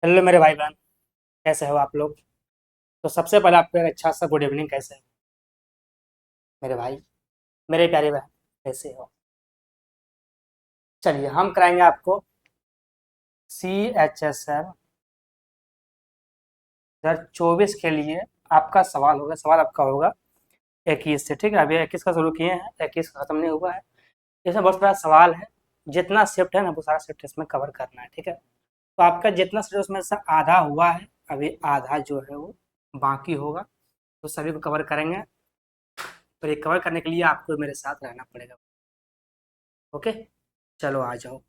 Hello मेरे भाई बहन, कैसे हो आप लोग। तो सबसे पहले आपको एक अच्छा सा गुड इवनिंग। कैसे हो मेरे भाई, मेरे प्यारे बहन, कैसे हो। चलिए हम कराएंगे आपको CHSL 2024 के लिए। आपका सवाल आपका होगा 21 से। ठीक है, अभी 21 का शुरू किए हैं, 21 का खत्म नहीं हुआ है। इसमें बहुत सारा सवाल है, जितना शिफ्ट है ना वो सारा शिफ्ट इसमें कवर करना है। ठीक है, तो आपका जितना शिफ्ट उसमें से आधा हुआ है, अभी आधा जो है वो बाकी होगा। तो सभी को कवर करेंगे, तो ये कवर करने के लिए आपको मेरे साथ रहना पड़ेगा। ओके, चलो आ जाओ।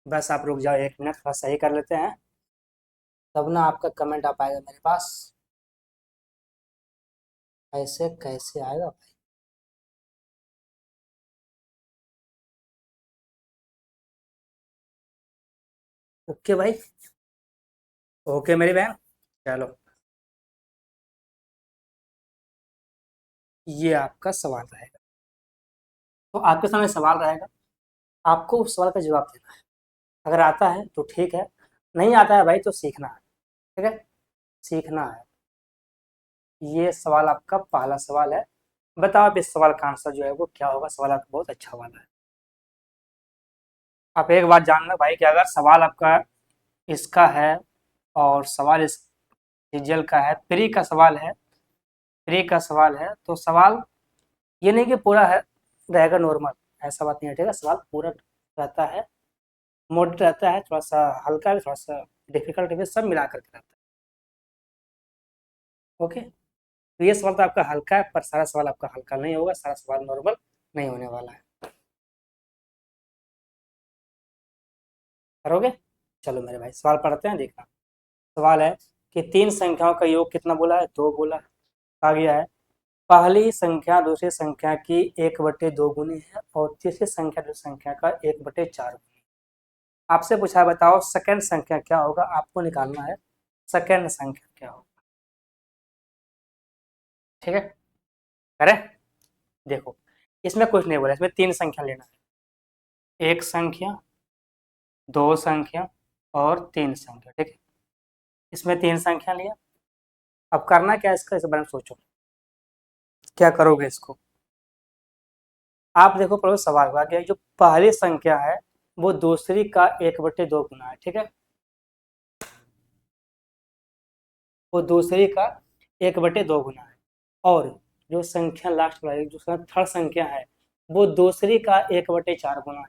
बस आप रुक जाओ 1 मिनट, थोड़ा सही कर लेते हैं, तब ना आपका कमेंट आ पाएगा मेरे पास। ऐसे कैसे आएगा भाई। ओके भाई, ओके मेरी बहन। चलो, ये आपका सवाल रहेगा। तो आपके सामने सवाल रहेगा, आपको उस सवाल का जवाब देना है। अगर आता है तो ठीक है, नहीं आता है भाई तो सीखना है। ठीक है, सीखना है। ये सवाल आपका पहला सवाल है। बताओ आप इस सवाल का आंसर जो है वो क्या होगा। सवाल आपका बहुत अच्छा वाला है। आप एक बात जानना भाई कि अगर सवाल आपका इसका है और सवाल इस सीजीएल का है, प्री का सवाल है, प्री का सवाल है, तो सवाल ये नहीं कि पूरा है रहेगा नॉर्मल, ऐसा बात नहीं है। ठीक है, सवाल पूरा रहता है, मोड रहता है, थोड़ा सा हल्का भी, थोड़ा सा डिफिकल्ट भी, सब मिला करके रहता है। ओके, तो ये सवाल तो आपका हल्का है, पर सारा सवाल आपका हल्का नहीं होगा, सारा सवाल नॉर्मल नहीं होने वाला है। करोगे। चलो मेरे भाई, सवाल पढ़ते हैं, देखना। सवाल है कि तीन संख्याओं का योग कितना बोला है, दो बोला है। आ गया है, पहली संख्या दूसरी संख्या की 1/2 गुनी है और तीसरी संख्या दूसरी संख्या का 1/4 गुनी। आपसे पूछा है, बताओ सेकंड संख्या क्या होगा, आपको निकालना है सेकंड संख्या क्या होगा। ठीक है, करें। देखो, इसमें कुछ नहीं बोला, इसमें तीन संख्या लेना है। एक संख्या, दो संख्या और तीन संख्या। ठीक है, इसमें तीन संख्या लिया। अब करना क्या है इसका, इस बारे में सोचो क्या करोगे इसको। आप देखो, पहले सवाल हुआ कि जो पहली संख्या है वो दूसरी का 1/2 गुना है। ठीक है, वो दूसरी का 1/2 गुना है। और जो संख्या लास्ट वाली, जो थर्ड संख्या है, वो दूसरी का 1/4 गुना है।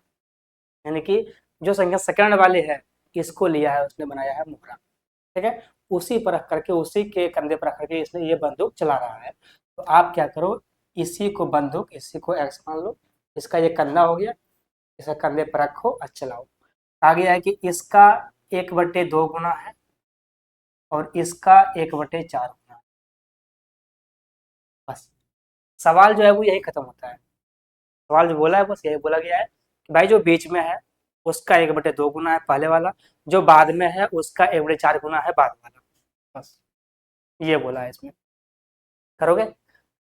यानी कि जो संख्या सेकंड वाली है, इसको लिया है उसने, बनाया है मुखड़ा। ठीक है, उसी पर रख करके, उसी के कंधे पर रख करके इसने ये बंदूक चला रहा है। तो आप क्या करो, इसी को बंदूक, इसी को एक्स मान लो, इसका ये कंधा हो गया, इसका कंधे पर रखो और चलाओ। आगे है कि इसका 1/2 गुना है और इसका 1/4 गुना है। बस, सवाल जो है वो यही खत्म होता है। सवाल जो बोला है बस यही बोला गया है कि भाई जो बीच में है उसका 1/2 गुना है पहले वाला, जो बाद में है उसका 1/4 गुना है बाद वाला। बस, ये बोला है इसमें। करोगे।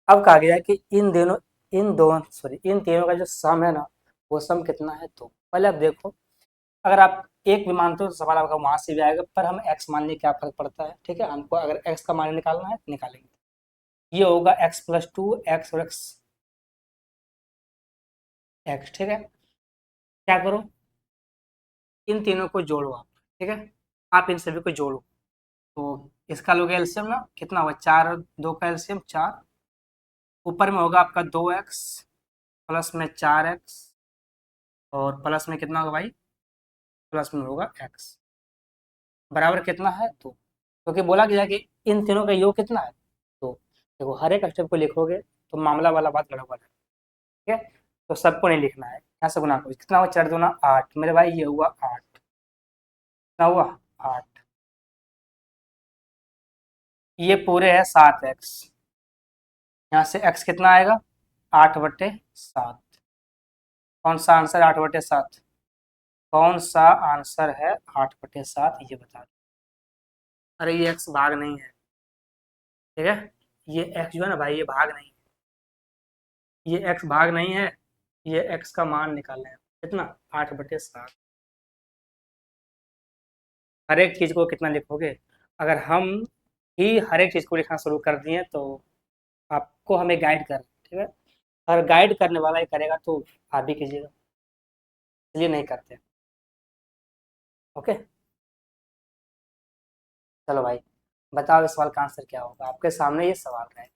अब कहा गया है कि इन तीनों का जो सम है ना, वो सम कितना है। तो पहले आप देखो, अगर आप एक भी मानते हो तो सवाल आपका वहां से भी आएगा, पर हम एक्स मान लें, क्या फर्क पड़ता है। ठीक है, हमको अगर एक्स का मान निकालना है तो निकालेंगे। ये होगा x+2, एक्स और एक्स, एक्स। ठीक है, क्या करो, इन तीनों को जोड़ो आप। ठीक है, आप इन सभी को जोड़ो, तो इसका लोगे एलसीएम ना, कितना होगा, 4 और 2 का एलसीएम 4। ऊपर में होगा आपका 2x, प्लस में 4x, और प्लस में कितना होगा भाई, प्लस में होगा x, बराबर कितना है 2। क्योंकि बोला गया है कि इन तीनों का योग कितना है। तो देखो, हर एक स्टेप को लिखोगे तो मामला वाला बात गड़बड़ है। ठीक है, तो सबको नहीं लिखना है, यहाँ से गुना करो। कितना हुआ, 4 दूना 8 मेरे भाई, ये हुआ 8। कितना हुआ, 8। ये पूरे है 7x, यहाँ से x कितना आएगा, 8/7। कौन सा आंसर 8/7, कौन सा आंसर है 8/7, ये बता दो। अरे ये x भाग नहीं है। ठीक है, ये x जो है ना भाई, ये भाग नहीं है, ये x भाग नहीं है। ये x का मान निकालना है, कितना, 8/7। हर एक चीज़ को कितना लिखोगे? अगर हम ही हर एक चीज़ को लिखना शुरू कर दिए तो आपको हमें गाइड कर, ठीक है, अगर गाइड करने वाला ही करेगा तो आप भी कीजिएगा, इसलिए नहीं करते। ओके, चलो भाई, बताओ इस सवाल का आंसर क्या होगा? आपके सामने ये सवाल है।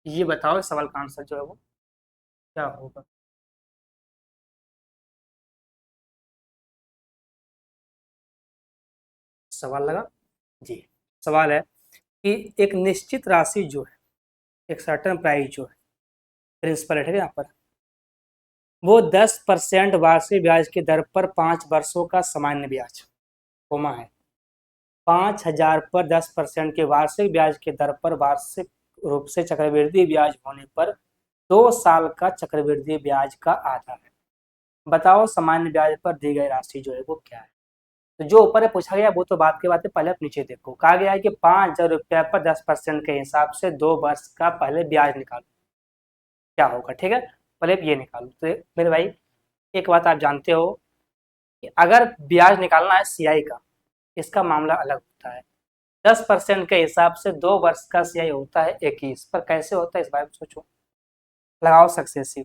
ये बताओ इस सवाल का आंसर जो है वो क्या होगा? सवाल लगा? जी। सवाल है कि एक निश्चित राशि जो है, एक सर्टेन प्राइस जो है, प्रिंसिपल है, ठीक है, यहाँ पर वो 10% वार्षिक ब्याज की दर पर 5 वर्षों का सामान्य ब्याज, कोमा है, 5,000 पर 10% के वार्षिक ब्याज की दर पर वार्षिक रूप से चक्रवृद्धि ब्याज होने पर 2 साल का चक्रवृद्धि ब्याज का आधा है। बताओ सामान्य ब्याज पर दी गई राशि जो है वो क्या है? तो जो ऊपर है पूछा गया वो तो बात की बात है, पहले आप नीचे देखो, कहा गया है कि 5,000 रुपया पर 10% के हिसाब से 2 वर्ष का पहले ब्याज निकालो, क्या होगा? ठीक है, पहले आप ये निकालो। तो मेरे भाई, एक बात आप जानते हो कि अगर ब्याज निकालना है सीआई का, इसका मामला अलग होता है। 10% के हिसाब से 2 वर्ष का सीआई होता है 21, पर कैसे होता है इस बारे में सोचो। लगाओ सक्सेसिव,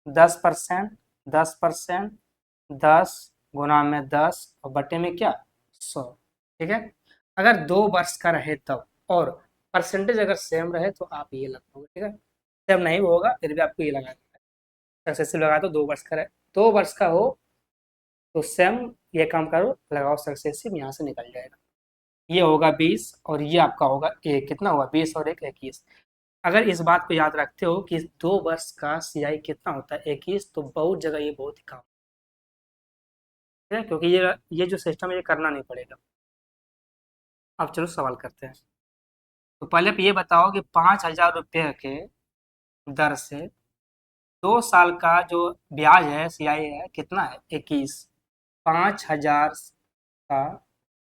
10%, 10%, 10 गुना में 10 और बटे में क्या, 100, ठीक है। अगर 2 वर्ष का रहे तब, और परसेंटेज अगर सेम रहे तो आप ये लगाओगे, ठीक है। सेम नहीं होगा फिर भी आपको ये लगाना है। सक्सेसिव लगा तो 2 वर्ष का रहे, 2 वर्ष का हो तो सेम, ये काम करो, लगाओ सक्सेसिव, यहाँ से निकल जाएगा। ये होगा 20 और ये आपका होगा एक, कितना हुआ, 20 और 1 21। अगर इस बात को याद रखते हो कि 2 वर्ष का सीआई कितना होता है 21, तो बहुत जगह ये बहुत ही काम है, क्योंकि ये जो सिस्टम है ये करना नहीं पड़ेगा। अब चलो सवाल करते हैं। तो पहले आप ये बताओ कि 5,000 रुपये के दर से 2 साल का जो ब्याज है सीआई है कितना है 21, 5,000 का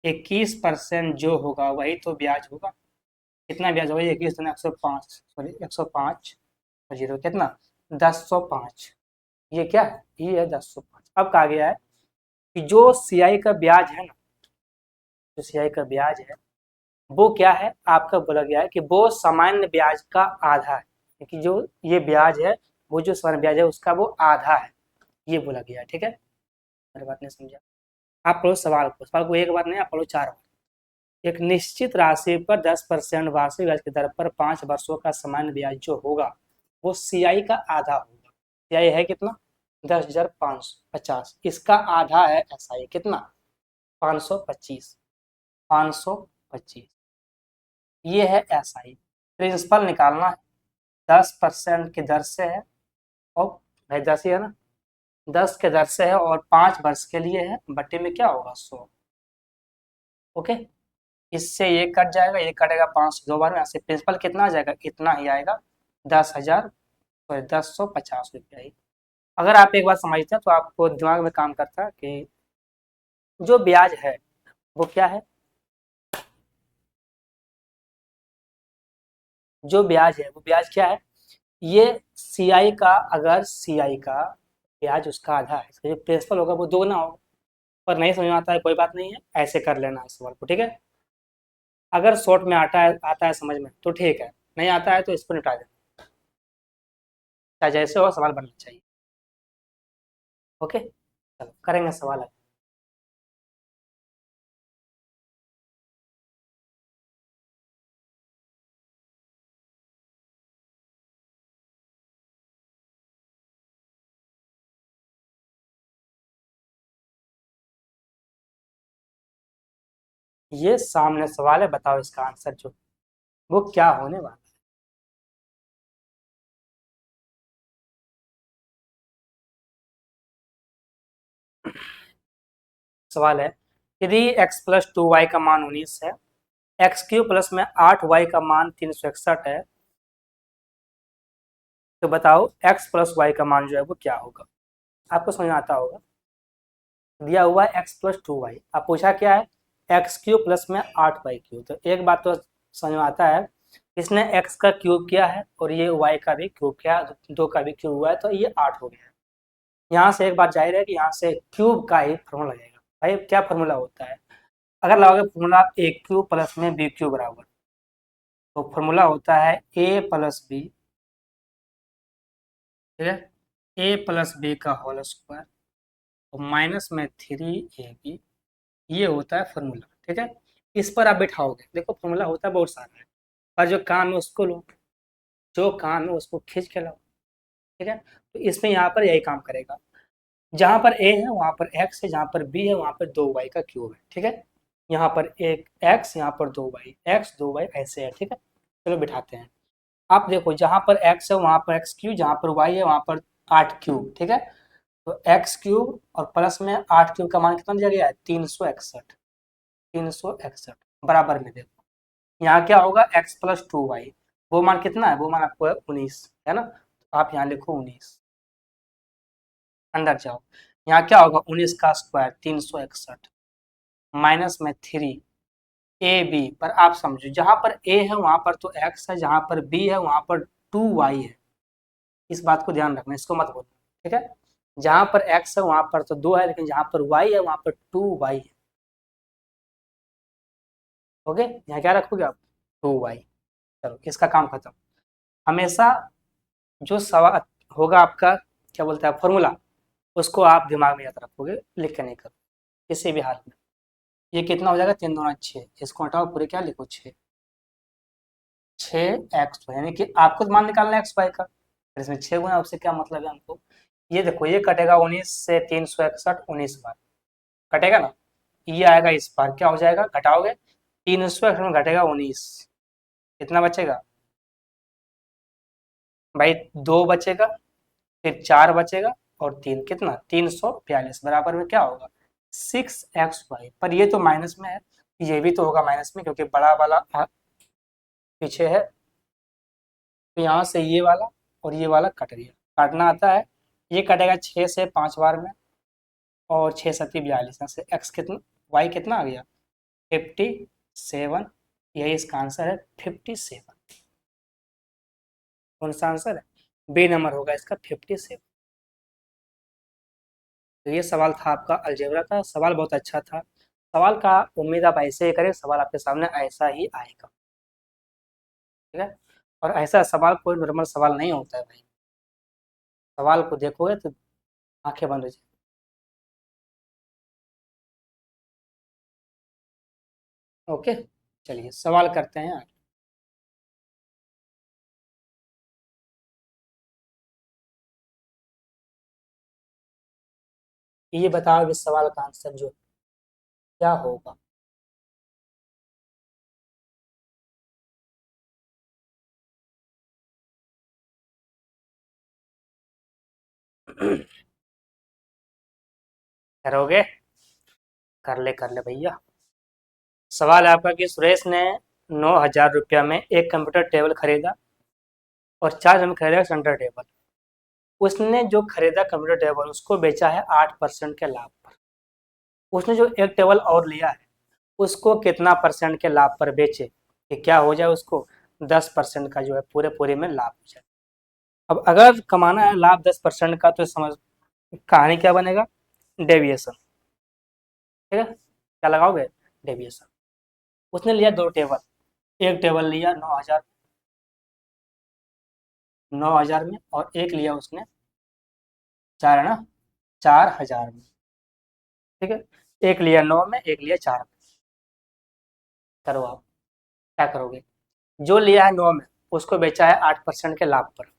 21% जो होगा वही तो ब्याज होगा। कितना ब्याज होगा? 21 105, सॉरी 105 जीरो कितना, 10,105। ये क्या है? ये है 10,105। अब कहा गया है कि जो सीआई का ब्याज है ना, जो सीआई का ब्याज है वो क्या है, आपका बोला गया है कि वो सामान्य ब्याज का आधा है, क्योंकि जो ये ब्याज है वो जो सामान्य ब्याज है उसका वो आधा है, ये बोला गया है, ठीक है। मेरी बात नहीं समझा? आप पढ़ो सवाल को, सवाल को एक बार नहीं, आप पढ़ो 4 बार। एक निश्चित राशि पर 10% वार्षिक ब्याज की दर पर 5 वर्षों का सामान्य ब्याज जो होगा वो सीआई का आधा होगा। सीआई है कितना, 10,550, इसका आधा है एसआई कितना, 525, 525, ये है एसआई। प्रिंसिपल निकालना है, 10% की दर से है, और भाई 10 ही है ना, 10 के दर से है और 5 वर्ष के लिए है, बट्टे में क्या होगा, 100। ओके, इससे ये कट जाएगा, ये कटेगा 5 2 बार में, यहाँ से प्रिंसिपल कितना आ जाएगा, इतना ही आएगा, 10,000, सॉरी 10,150 रुपया ही। अगर आप एक बात समझते हैं तो आपको दिमाग में काम करता है कि जो ब्याज है वो क्या है, जो ब्याज है वो ब्याज क्या है, ये सीआई का, अगर सीआई का ब्याज उसका आधा है, इसका जो प्रिंसिपल होगा वो दोगुना होगा। पर नहीं समझ में आता है, कोई बात नहीं है, ऐसे कर लेना इस सवाल को, ठीक है। अगर शॉर्ट में आता है समझ में तो ठीक है, नहीं आता है तो इसको निपटा देना, चाहे जैसे हो सवाल बनना चाहिए। ओके, चलो करेंगे सवाल अब। ये सामने सवाल है, बताओ इसका आंसर जो वो क्या होने वाला है। सवाल है, यदि x+2y का मान 19 है, x³ प्लस में 8y का मान 361 है, तो बताओ x+y का मान जो है वो क्या होगा? आपको समझ में आता होगा, दिया हुआ है x+2y, अब पूछा क्या है, x³ प्लस में 8y क्यू। तो एक बात तो समझ में आता है इसने x का क्यूब किया है और ये y का भी क्यूब किया, 2 का भी क्यूब हुआ है, तो ये 8 हो गया है। यहाँ से एक बात जाहिर है कि यहाँ से क्यूब का ही फॉर्मूला लगेगा। भाई क्या फॉर्मूला होता है, अगर लगाओगे फॉर्मूला ए क्यूब प्लस में बी क्यूब बराबर, तो फॉर्मूला होता है ए प्लस बी, ठीक है, ए प्लस बी का होल स्क्वायर और माइनस में 3ab, ये होता है फॉर्मूला। ठीक है, इस पर आप बैठाओगे, देखो फॉर्मूला होता है बहुत सारा है, और जो काम है उसको लो, जो काम है उसको खींच के लाओ। ठीक है, तो इसमें यहाँ पर यही काम करेगा, जहाँ पर a है वहाँ पर x है, जहाँ पर b है वहाँ पर 2y का क्यूब है। ठीक है, यहाँ पर एक x, यहाँ पर 2y, x 2y ऐसे है। ठीक है, चलो बिठाते हैं। आप देखो जहाँ पर x है वहाँ पर x क्यूब, जहाँ पर y है वहाँ पर 8 क्यूब। ठीक है, तो x क्यूब और प्लस में 8 क्यूब का मान कितना दिया गया है, 361। 361 बराबर में देखो यहाँ क्या होगा, x प्लस 2y, वो मान कितना है, वो मान आपको है 19, है ना, तो आप यहाँ लिखो 19। अंदर जाओ, यहाँ क्या होगा, 19 का स्क्वायर 361 माइनस में 3 ए बी, पर आप समझो जहां पर a है वहां पर तो x है, जहां पर b है वहां पर 2y है। इस बात को ध्यान रखना, इसको मत बोलना। ठीक है, जहां पर x है वहां पर तो 2 है, लेकिन जहां पर y है वहां पर 2y है। ओके, यहाँ क्या रखोगे आप, 2y। चलो इसका काम खत्म। हमेशा जो सवाल होगा आपका, क्या बोलते हैं फॉर्मूला, उसको आप दिमाग में याद रखोगे, लिख के नहीं करो किसी भी हाल में। ये कितना हो जाएगा, 3 दूना 6, इसको हटाओ, पूरे क्या लिखो 6, 6x, यानी कि आपको मान निकालना है एक्स वाई का, फिर इसमें 6 गुना, उससे क्या मतलब है हमको, ये देखो ये कटेगा 19 से 361, 19 बार कटेगा ना, ये आएगा इस बार, क्या हो जाएगा, घटाओगे 361 में घटेगा 19, कितना बचेगा भाई, 2 बचेगा, फिर 4 बचेगा और 3, कितना 342, बराबर में क्या होगा 6xy, पर ये तो माइनस में है, ये भी तो होगा माइनस में क्योंकि बड़ा वाला पीछे है, तो यहाँ से ये वाला और ये वाला कट गया, काटना आता है, ये कटेगा 6 से 5 बार में, और 6 सत्ती 42, यहाँ से x कितना, y कितना आ गया 57, यही इसका आंसर है 57। कौन सा आंसर है, बी नंबर होगा इसका 57। तो ये सवाल था आपका अलजेब्रा का, सवाल बहुत अच्छा था, सवाल का उम्मीद आप ऐसे ही करें, सवाल आपके सामने ऐसा ही आएगा। ठीक है, और ऐसा सवाल कोई नॉर्मल सवाल नहीं होता है भाई, सवाल को देखोगे तो आंखें बंद हो जाएगी। ओके, चलिए सवाल करते हैं। ये बताओ इस सवाल का आंसर जो क्या होगा। करोगे, कर ले भैया। सवाल है आपका कि सुरेश ने 9,000 रुपया में एक कंप्यूटर टेबल खरीदा और 4 में खरीदा सेंटर टेबल। उसने जो खरीदा कंप्यूटर टेबल उसको बेचा है 8% के लाभ पर। उसने जो एक टेबल और लिया है उसको कितना परसेंट के लाभ पर बेचे कि क्या हो जाए, उसको 10% का जो है पूरे पूरे में लाभ हो जाए। अब अगर कमाना है लाभ 10% का, तो समझ कहानी क्या बनेगा, डेविएशन। ठीक है, क्या लगाओगे, डेविएशन। उसने लिया 2 टेबल, एक टेबल लिया 9,000, 9,000 में, और एक लिया उसने 4, है ना, 4,000 में। ठीक है, एक लिया 9 में, एक लिया 4 में। करो आप क्या करोगे, जो लिया है 9 में उसको बेचा है 8% के लाभ पर,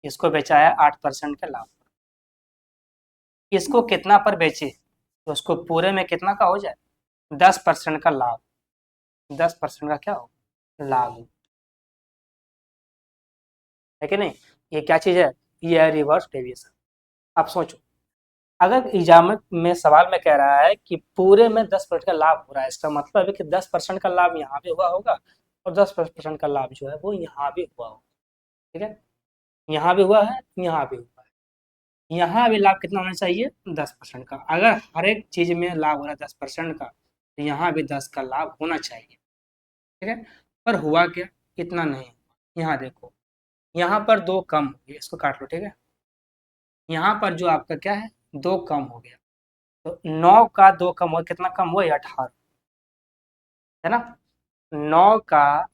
इसको बेचा है 8% के लाभ पर, इसको कितना पर बेचे, तो उसको पूरे में कितना का हो जाए, 10% का लाभ, 10% का क्या हो, लाभ है कि नहीं। ये क्या चीज़ है, ये है रिवर्स डेविएशन। आप सोचो, अगर एग्जाम में सवाल में कह रहा है कि पूरे में 10% का लाभ हो रहा है, इसका मतलब है कि 10% का लाभ यहाँ भी हुआ होगा और 10% का लाभ जो है वो यहाँ भी हुआ होगा। ठीक है, यहाँ भी हुआ है, यहाँ भी हुआ है, यहाँ भी लाभ कितना होना चाहिए, 10% का। अगर हर एक चीज में लाभ हो रहा है 10% का, तो यहाँ भी 10 का लाभ होना चाहिए। ठीक है, पर हुआ क्या, इतना नहीं। यहाँ देखो, यहाँ पर 2 कम हो गया, इसको काट लो, ठीक है। यहाँ पर जो आपका क्या है, 2 कम हो गया, तो 9 का 2 कम हुआ, कितना कम हुआ, 18, है ना। 9 का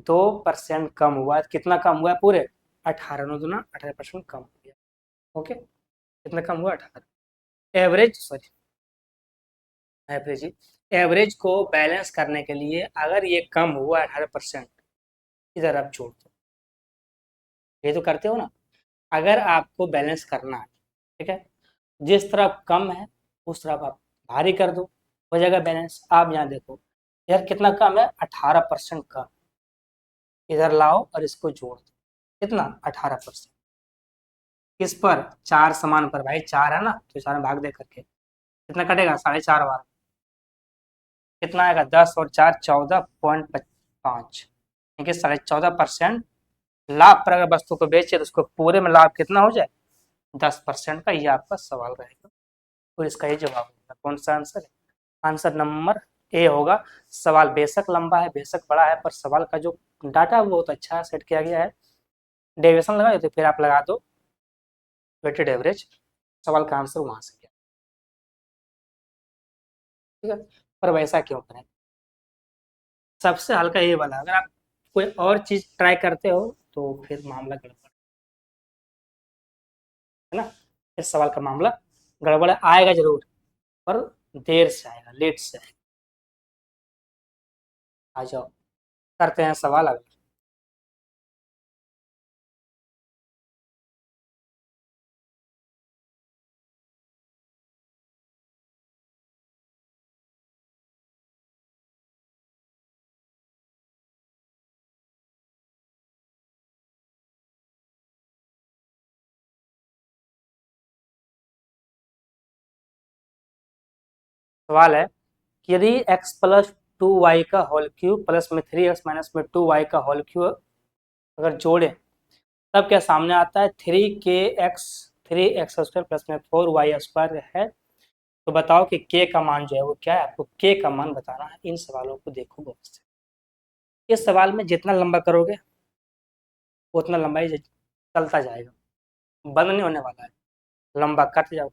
2% कम हुआ, कितना कम हुआ पूरे, 18, 9 दूना 18% कम हो गया। ओके, कितना कम हुआ, 18। एवरेज, सॉरी, एवरेज, एवरेज को बैलेंस करने के लिए अगर ये कम हुआ 18%, इधर आप जोड़ दो, ये तो करते हो ना। अगर आपको बैलेंस करना है, ठीक है, जिस तरफ कम है उस तरफ आप भारी कर दो, हो जाएगा बैलेंस। आप यहाँ देखो, यार कितना कम है, 18% कम, इधर लाओ और इसको जोड़ दो, कितना, 18%। किस पर, 4 समान पर, भाई 4 है ना, तो 4 में भाग दे करके कितना कटेगा, 4.5 बार, कितना आएगा, 10 और 4 14.5, ठीक है। 14.5% लाभ पर अगर वस्तु को बेचे तो उसको पूरे में लाभ कितना हो जाए, 10% का। ये आपका सवाल रहेगा और इसका ये जवाब होगा। कौन सा आंसर है, आंसर नंबर ए होगा। सवाल बेशक लंबा है, बेशक बड़ा है, पर सवाल का जो डाटा है वो बहुत अच्छा है, सेट किया गया है। डेविएशन लगा तो फिर आप लगा दो वेटेड एवरेज, सवाल का आंसर वहां से, ठीक है। पर वैसा क्यों करें, सबसे हल्का ये वाला, अगर आप कोई और चीज ट्राई करते हो तो फिर मामला गड़बड़, है ना। इस सवाल का मामला गड़बड़ आएगा जरूर, पर देर से आएगा, लेट से आएगा। आ जाओ, करते हैं सवाल अगला। सवाल है कि यदि x प्लस 2y का होल क्यूब प्लस में 3x माइनस में 2y का होल क्यूब अगर जोड़े तब क्या सामने आता है, 3x स्क्वायर प्लस में 4y स्क्वायर है। तो बताओ कि k का मान जो है वो क्या है, आपको k का मान बताना है। इन सवालों को देखो बहुत से, इस सवाल में जितना लंबा करोगे उतना लंबाई चलता जाएगा, बंद नहीं होने वाला है। लंबा करते जाओ,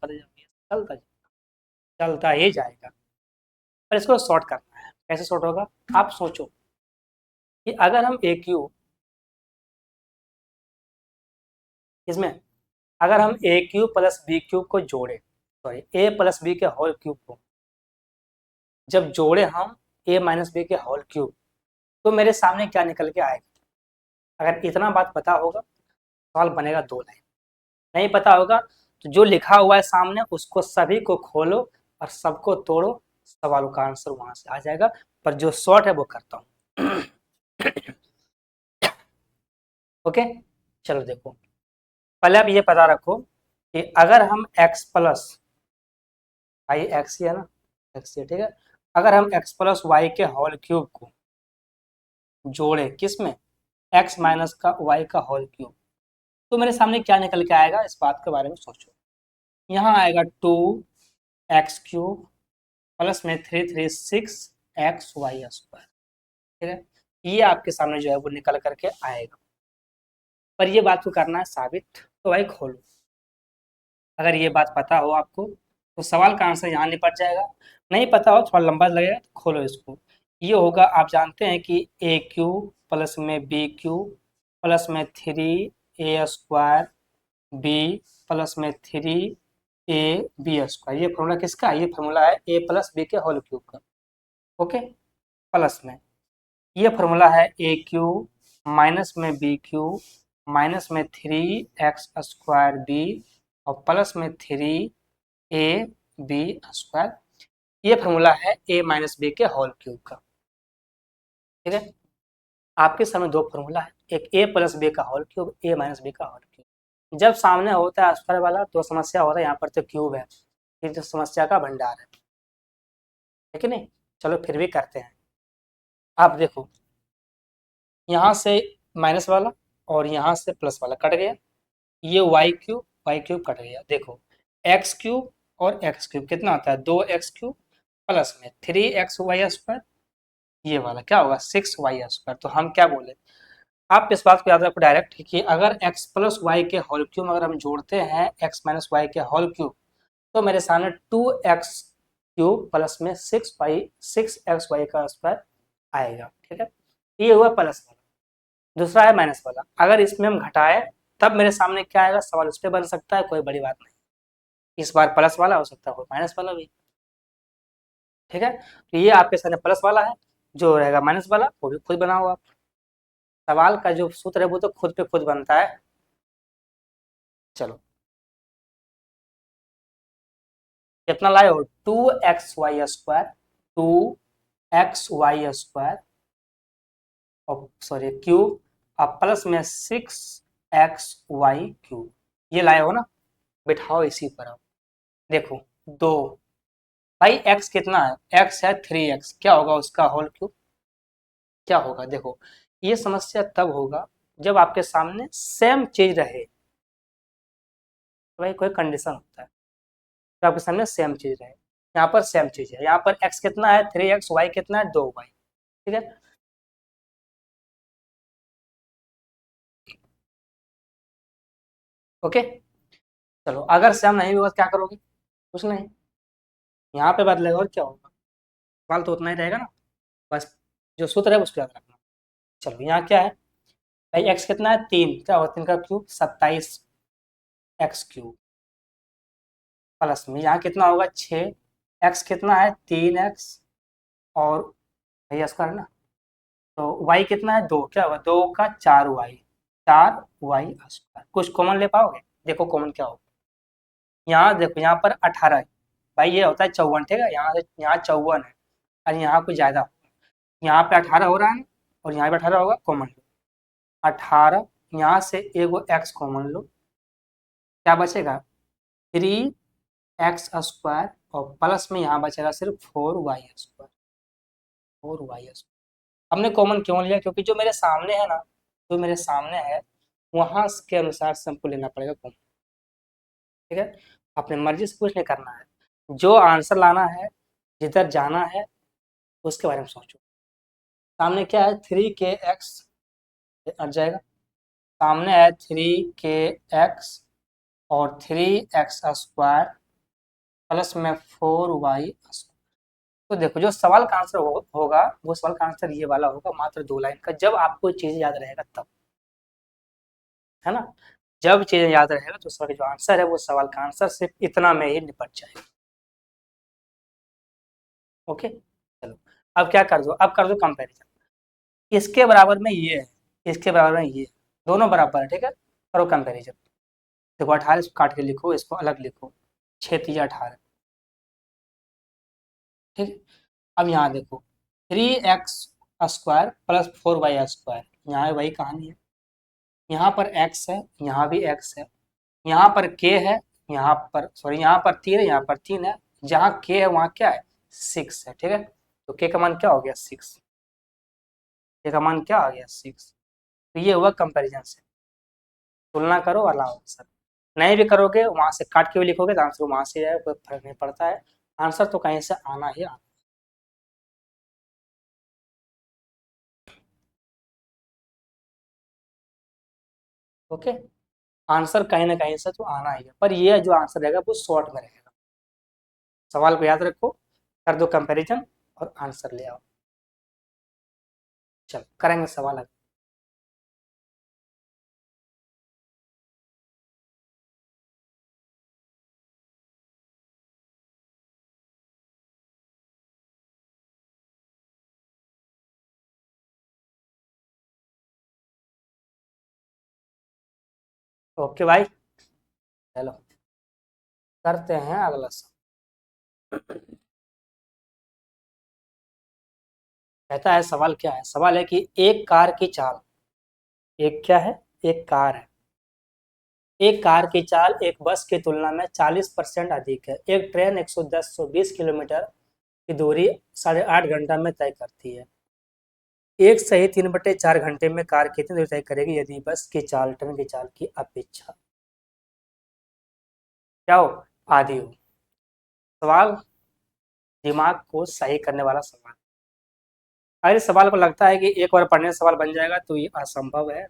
चलता ही जाएगा। पर इसको शॉर्ट करना है, कैसे शॉर्ट होगा, आप सोचो कि अगर हम ए क्यूब, इसमें अगर हम ए क्यूब प्लस बी क्यूब को जोड़े, सॉरी ए प्लस बी के होल क्यूब को जब जोड़े हम ए माइनस बी के होल क्यूब, तो मेरे सामने क्या निकल के आएगा। अगर इतना बात पता होगा सवाल बनेगा 2 लाइन, नहीं पता होगा तो जो लिखा हुआ है सामने उसको सभी को खोलो और सबको तोड़ो, सवालों का आंसर वहां से आ जाएगा। पर जो शॉर्ट है वो करता हूँ। ओके, चलो देखो, पहले आप ये पता रखो कि अगर हम x प्लस, भाई x ही है ना, x ही है, ठीक है। अगर हम x प्लस वाई के होल क्यूब को जोड़े किस में, x माइनस का y का होल क्यूब, तो मेरे सामने क्या निकल के आएगा, इस बात के बारे में सोचो। यहाँ आएगा 2x³ प्लस में 336xy स्क्वायर, ठीक है। ये आपके सामने जो है वो निकल करके आएगा। पर ये बात को करना है साबित, तो भाई खोलो, अगर ये बात पता हो आपको तो सवाल का आंसर यहाँ निपट जाएगा। नहीं पता हो, थोड़ा लंबा लगेगा, तो खोलो इसको। ये होगा, आप जानते हैं कि ए क्यूब प्लस में बी क्यूब प्लस में 3a² बी प्लस में 3ab स्क्वायर, ये फॉर्मूला किसका है, ये फॉर्मूला है ए प्लस बी के होल क्यूब का। ओके, प्लस में ये फॉर्मूला है ए क्यूब माइनस में बी क्यूब माइनस में 3x² बी और प्लस में 3ab²। ये फॉर्मूला है ए माइनस बी के होल क्यूब का, ठीक है। आपके सामने 2 फॉर्मूला है, एक ए प्लस बी का होल क्यूब, ए माइनस बी का होल क्यूब। जब सामने होता है स्क्वायर वाला तो समस्या होता है, यहाँ पर तो क्यूब है, ये तो समस्या का भंडार है कि नहीं। चलो फिर भी करते हैं। आप देखो, यहाँ से माइनस वाला और यहाँ से प्लस वाला कट गया, ये y³ कट गया। देखो x³ और x³ कितना आता है, 2x³ प्लस में 3xy स्क्वायर, ये वाला क्या होगा 6y स्क्वायर। तो हम क्या बोले, आप इस बात को याद रखो डायरेक्ट कि अगर x प्लस वाई के होल क्यूब अगर हम जोड़ते हैं x माइनस वाई के होल क्यूब, तो मेरे सामने 2x क्यूब प्लस में 6x वाई का स्क्वायर आएगा। ठीक है, ये हुआ प्लस वाला। दूसरा है माइनस वाला, अगर इसमें हम घटाएं तब मेरे सामने क्या आएगा, सवाल उस पर बन सकता है, कोई बड़ी बात नहीं। इस बार प्लस वाला हो सकता है, कोई माइनस वाला भी। ठीक है, तो ये आपके सामने प्लस वाला है, जो रहेगा माइनस वाला वो भी खुद बनाओ आप। सवाल का जो सूत्र है वो तो खुद पे खुद बनता है। चलो, कितना लाए हो, 2xy², 2xy² और सॉरी क्यूब, अब प्लस में 6xy³ ये लाए हो ना, बिठाओ इसी पर अब। देखो, दो, भाई x कितना है, x है 3x, क्या होगा उसका होल क्यूब, क्या होगा देखो। ये समस्या तब होगा जब आपके सामने सेम चीज रहे, तो भाई कोई कंडीशन होता है, तो आपके सामने सेम चीज रहे। यहाँ पर सेम चीज है, यहाँ पर x कितना है 3x, y कितना है 2y। ठीक है, ओके। चलो, अगर सेम नहीं होगा तो क्या करोगे, कुछ नहीं, यहाँ पे बदलेगा और क्या होगा, सवाल तो उतना ही रहेगा ना, बस जो सूत्र है उसको याद रखना। चलो, यहाँ क्या है भाई, x कितना है 3, क्या होगा 3 का क्यूब 27x³ प्लस में यहाँ कितना होगा 6, x कितना है 3x और भैया स्क्वायर है ना, तो y कितना है 2, क्या होगा 2 का 4y, 4y²। कुछ कॉमन ले पाओगे, देखो कॉमन क्या होगा। यहाँ देखो, यहाँ पर 18 है, भाई ये होता है 54, ठीक है, यहाँ से यहाँ 54 है, और यहाँ कुछ ज्यादा, यहाँ पे 18 हो रहा है और यहाँ पे 18 होगा, कॉमन लो 18, यहाँ से एगो x कॉमन लो, क्या बचेगा 3x² और प्लस में यहाँ बचेगा सिर्फ 4y², 4y²। हमने कॉमन क्यों लिया, क्योंकि जो मेरे सामने है ना, जो मेरे सामने है वहां के अनुसार से हमको लेना पड़ेगा कॉमन। ठीक है, अपने मर्जी से कुछ नहीं करना है, जो आंसर लाना है, जिधर जाना है उसके बारे में सोचो। सामने क्या है 3kx हट जाएगा, सामने है 3kx और 3x² प्लस में 4y²। तो देखो, जो सवाल का आंसर होगा वो सवाल का आंसर ये वाला होगा, मात्र 2 लाइन का, जब आपको चीज याद रहेगा तब, है ना। जब चीजें याद रहेगा तो सवाल का जो आंसर है वो सवाल का आंसर सिर्फ इतना में ही निपट जाएगा। ओके, चलो, अब क्या कर दो, अब कर दो कंपैरिजन, इसके बराबर में ये है, इसके बराबर में ये है, दोनों बराबर है, ठीक है, करो कंपैरिजन। देखो 18 इसको काट के लिखो, इसको अलग लिखो, 6×3 = 18। ठीक है, अब यहाँ देखो 3x² प्लस 4y², यहाँ वही कहानी है, यहाँ पर x है, यहाँ भी x है, यहाँ पर k है, यहाँ पर सॉरी यहाँ पर 3 है, यहाँ पर 3 है, जहाँ k है वहाँ क्या है 6 है। ठीक है, तो k का मान क्या हो गया 6, k का मान क्या आ गया 6। तो ये हुआ कंपैरिजन से, तुलना करो और लाओ आंसर। नहीं भी करोगे वहां से काट के भी लिखोगे तो आंसर वहां से आए, कोई फर्क नहीं पड़ता है, आंसर तो कहीं से आना ही आना। ओके, आंसर कहीं ना कहीं से तो आना ही है, पर ये जो आंसर रहेगा वो शॉर्ट में रहेगा। सवाल को याद रखो, कर दो कंपैरिजन और आंसर ले आओ। चलो करेंगे सवाल अगला। ओके भाई, चलो करते हैं अगला सवाल। कहता है, सवाल क्या है, सवाल है कि एक कार की चाल, एक क्या है, एक कार है, एक कार की चाल एक बस की तुलना में 40% अधिक है, एक ट्रेन 110-120 किलोमीटर की दूरी 8.5 घंटा में तय करती है, एक सही 3/4 घंटे में कार कितनी दूरी तय करेगी यदि बस की चाल ट्रेन की चाल की अपेक्षा क्या हो, आधी हो। सवाल दिमाग को सही करने वाला सवाल। अगर इस सवाल को लगता है कि एक बार पढ़ने से सवाल बन जाएगा तो ये असंभव है,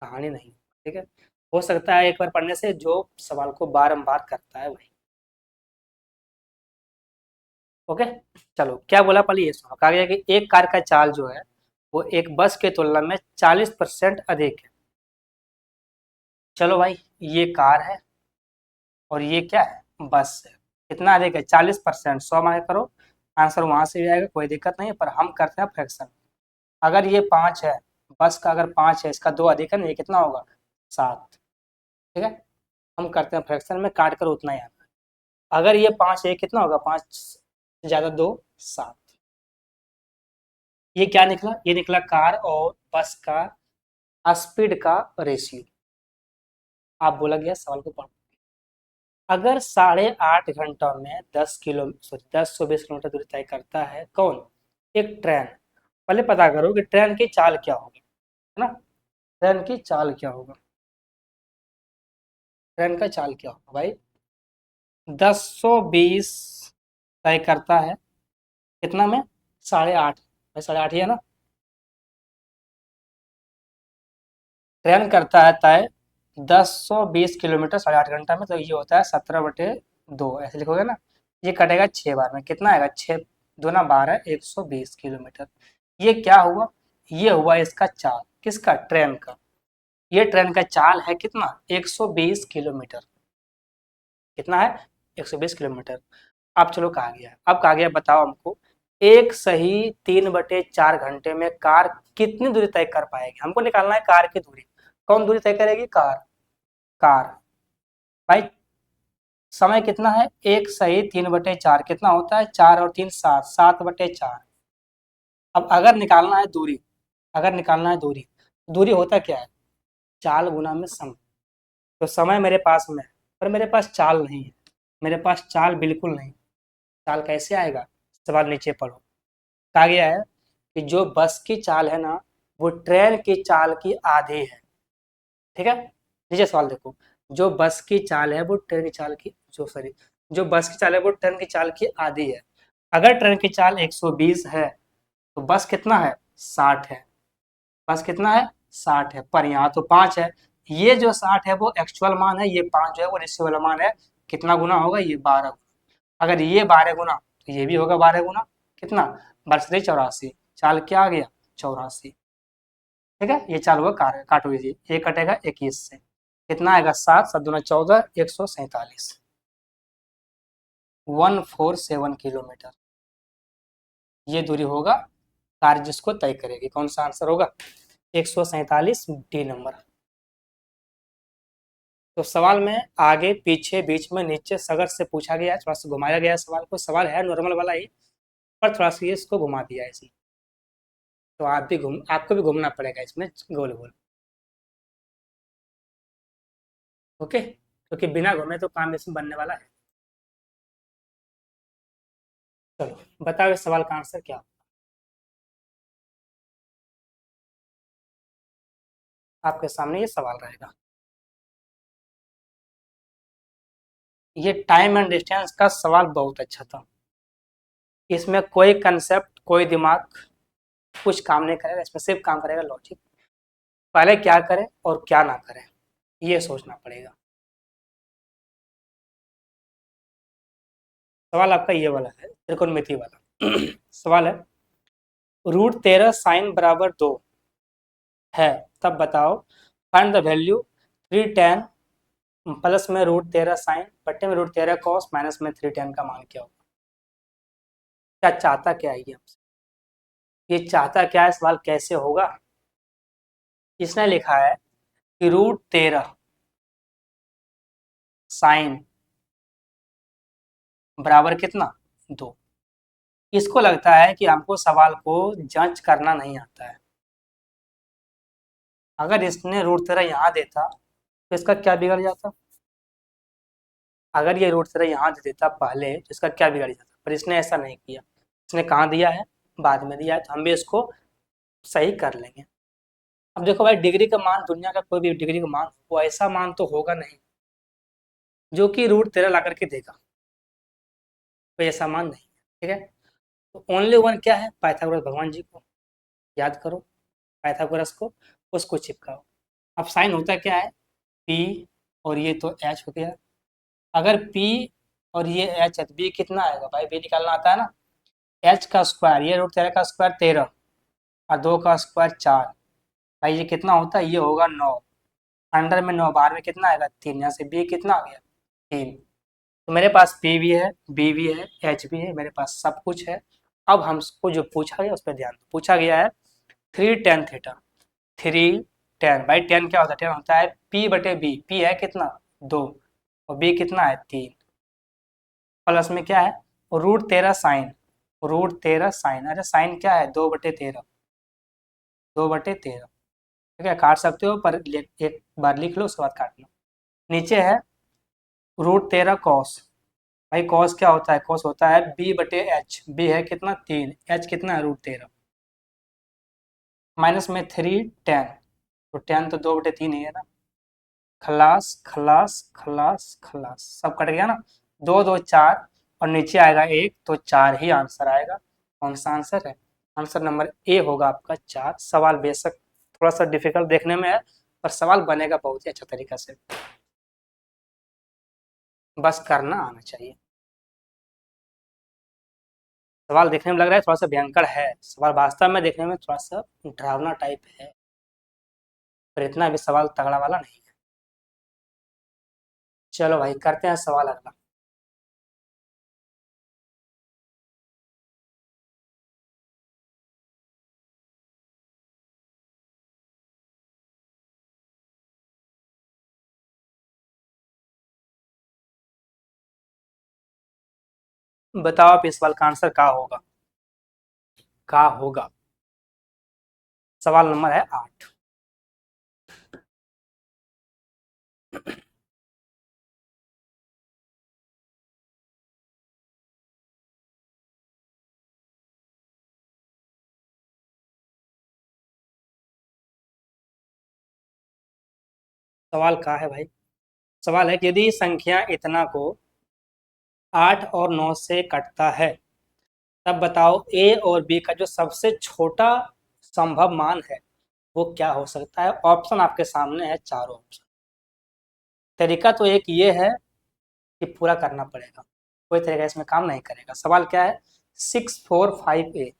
कहानी नहीं। ठीक है, हो सकता है एक बार पढ़ने से जो सवाल को बारंबार करता है वही। ओके, चलो क्या बोला पहले ये सुनो। कहा गया कि एक कार का चाल जो है वो एक बस के तुलना में 40% अधिक है। चलो भाई, ये कार है और ये क्या है, बस है। कितना अधिक है, 40%। 100 माइनस करो, आंसर वहां से भी आएगा, कोई दिक्कत नहीं है, पर हम करते हैं फ्रैक्शन। अगर ये 5 है, बस का अगर 5 है, इसका 2 अधिक है ना, ये कितना होगा, 7। ठीक है, हम करते हैं फ्रैक्शन में, काट कर उतना ही आता है। अगर ये 5 है, ये कितना होगा, 5 ज्यादा 2, 7। ये क्या निकला, ये निकला कार और बस का स्पीड का रेशियो। आप बोला गया सवाल को पढ़ो। अगर 8.5 घंटा में 10 सौ 20 किलोमीटर दूरी तय करता है कौन, एक ट्रेन। पहले पता करो कि ट्रेन की चाल क्या होगी, है ना। ट्रेन की चाल क्या होगा, ट्रेन का चाल क्या होगा भाई। 10 सौ 20 तय करता है कितना में, 8.5। भाई 8.5 ही है ना। ट्रेन करता है तय 10 सौ 20 किलोमीटर 8.5 घंटा में, तो ये होता है 17/2, ऐसे लिखोगे ना। ये कटेगा 6 बार में, कितना आएगा, 6 दूना 12, 120 किलोमीटर। ये क्या हुआ, ये हुआ इसका चाल, किसका, ट्रेन का। ये ट्रेन का चाल है कितना, 120 किलोमीटर। कितना है, 120 किलोमीटर। अब चलो कहा गया है, अब कहा गया बताओ हमको, एक सही 3/4 घंटे में कार कितनी दूरी तय कर पाएगी। हमको निकालना है कार की दूरी। कौन दूरी तय करेगी, कार। कार भाई, समय कितना है, एक सही 3/4 कितना होता है, 4 और 3 7, 7/4। अब अगर निकालना है दूरी, अगर निकालना है दूरी, दूरी होता क्या है, चाल गुना में समय। तो समय मेरे पास में है, पर मेरे पास चाल नहीं है, मेरे पास चाल बिल्कुल नहीं। चाल कैसे आएगा, सवाल नीचे पढ़ो। कहा गया है कि जो बस की चाल है ना, वो ट्रेन की चाल की आधी है। ठीक है, नीचे सवाल देखो। जो बस की चाल है वो ट्रेन की चाल की, जो सॉरी, जो बस की चाल है वो ट्रेन की चाल की आधी है। अगर ट्रेन की चाल 120 है तो बस कितना है, 60 है। बस कितना है, 60 है, पर यहाँ तो 5 है। ये जो 60 है वो एक्चुअल मान है, ये 5 जो है वो रेशियो वाला मान है। कितना गुना होगा, ये 12 गुना। अगर ये 12 गुना तो ये भी होगा 12 गुना। कितना, 12×3 = 84। चाल क्या आ गया, 84। ठीक है, ये चाल हुआ, काटो ये कटेगा 21 से। कितना आएगा, 7 7 दूना 14, 147। 147 किलोमीटर ये दूरी होगा कार जिसको तय करेगी। कौन सा आंसर होगा, 147, डी नंबर। तो सवाल में आगे पीछे बीच में नीचे सगर से पूछा गया है, थोड़ा सा घुमाया गया है सवाल को। सवाल है नॉर्मल वाला ही, पर थोड़ा सा ये इसको घुमा दिया है इसमें। तो आपको भी घूमना पड़ेगा इसमें गोल गोल। ओके, क्योंकि बिना घूमे तो काम इसमें बनने वाला है। चलो बताओ इस सवाल का आंसर क्या, आपके सामने ये सवाल रहेगा। ये टाइम एंड डिस्टेंस का सवाल बहुत अच्छा था। इसमें कोई कंसेप्ट, कोई दिमाग कुछ काम नहीं करेगा, इसमें सिर्फ काम करेगा लॉजिक। पहले क्या करें और क्या ना करें, ये सोचना पड़ेगा। सवाल आपका ये वाला है, त्रिकोणमिति वाला सवाल है। √13 साइन बराबर 2 है, तब बताओ find the value 3 tan plus में √13 साइन बट्टे में √13 कॉस माइनस में 3 tan का मान क्या होगा। क्या चाहता क्या है ये हमसे, ये चाहता क्या है, सवाल कैसे होगा। इसने लिखा है कि √13 साइन बराबर कितना, 2। इसको लगता है कि हमको सवाल को जांच करना नहीं आता है। अगर इसने √13 यहाँ देता तो इसका क्या बिगड़ जाता, अगर ये √13 यहाँ दे देता पहले तो इसका क्या बिगड़ जाता, पर इसने ऐसा नहीं किया। इसने कहाँ दिया है, बाद में दिया है, तो हम भी इसको सही कर लेंगे। अब देखो भाई, डिग्री का मान, दुनिया का कोई भी डिग्री का मान वो ऐसा मान तो होगा नहीं जो कि √13 ला करके देगा, कोई ऐसा मान नहीं। ठीक है, तो ओनली वन क्या है, पाइथागोरस भगवान जी को याद करो, पाइथागोरस को, उसको चिपकाओ। अब साइन होता क्या है, पी और ये तो एच हो गया। अगर पी और ये एच है तो बी कितना आएगा भाई, बी निकालना आता है ना। एच का स्क्वायर, ये √13 का स्क्वायर 13 और 2 का स्क्वायर 4, भाई ये कितना होता है, ये होगा 9। अंडर में 9, बाहर में कितना आएगा 3, यहाँ से बी कितना आ गया 3। तो मेरे पास पी भी है, बी भी है, एच भी है, मेरे पास सब कुछ है। अब हमको जो पूछा गया उस पर ध्यान दो। पूछा गया है 3 tan थीटा, 3 tan, भाई टेन क्या होता है, टेन होता है पी बटे बी, पी है कितना 2 और बी कितना है 3, प्लस में क्या है √13 साइन, √13 साइन, अरे साइन क्या है 2/13, 2/13, ठीक है काट सकते हो पर एक बार लिख लो उसके बाद काटना। नीचे है √13 कॉस, भाई कॉस क्या होता है, कॉस होता है b/h, बी है कितना 3, h कितना है √13, माइनस में 3 tan, तो tan तो 2/3 ही है ना, खलास खलास खलास खलास, सब कट गया ना, 2 2 4 और नीचे आएगा 1 तो 4 ही आंसर आएगा। कौन सा आंसर है, आंसर नंबर ए होगा आपका 4। सवाल बेशक थोड़ा सा डिफिकल्ट देखने में है पर सवाल बनेगा बहुत ही अच्छा तरीका से, बस करना आना चाहिए। सवाल देखने में लग रहा है थोड़ा सा भयंकर है, सवाल वास्तव में देखने में थोड़ा सा डरावना टाइप है, पर इतना भी सवाल तगड़ा वाला नहीं है। चलो भाई करते हैं सवाल अगला। बताओ आप इस सवाल का आंसर क्या होगा, क्या होगा। सवाल नंबर है 8। सवाल क्या है भाई, सवाल है कि यदि संख्या इतना को 8 और 9 से कटता है तब बताओ ए और बी का जो सबसे छोटा संभव मान है वो क्या हो सकता है। ऑप्शन आपके सामने है, चारों ऑप्शन। तरीका तो एक ये है कि पूरा करना पड़ेगा, कोई तरीका इसमें काम नहीं करेगा। सवाल क्या है, 6 4 5 ए,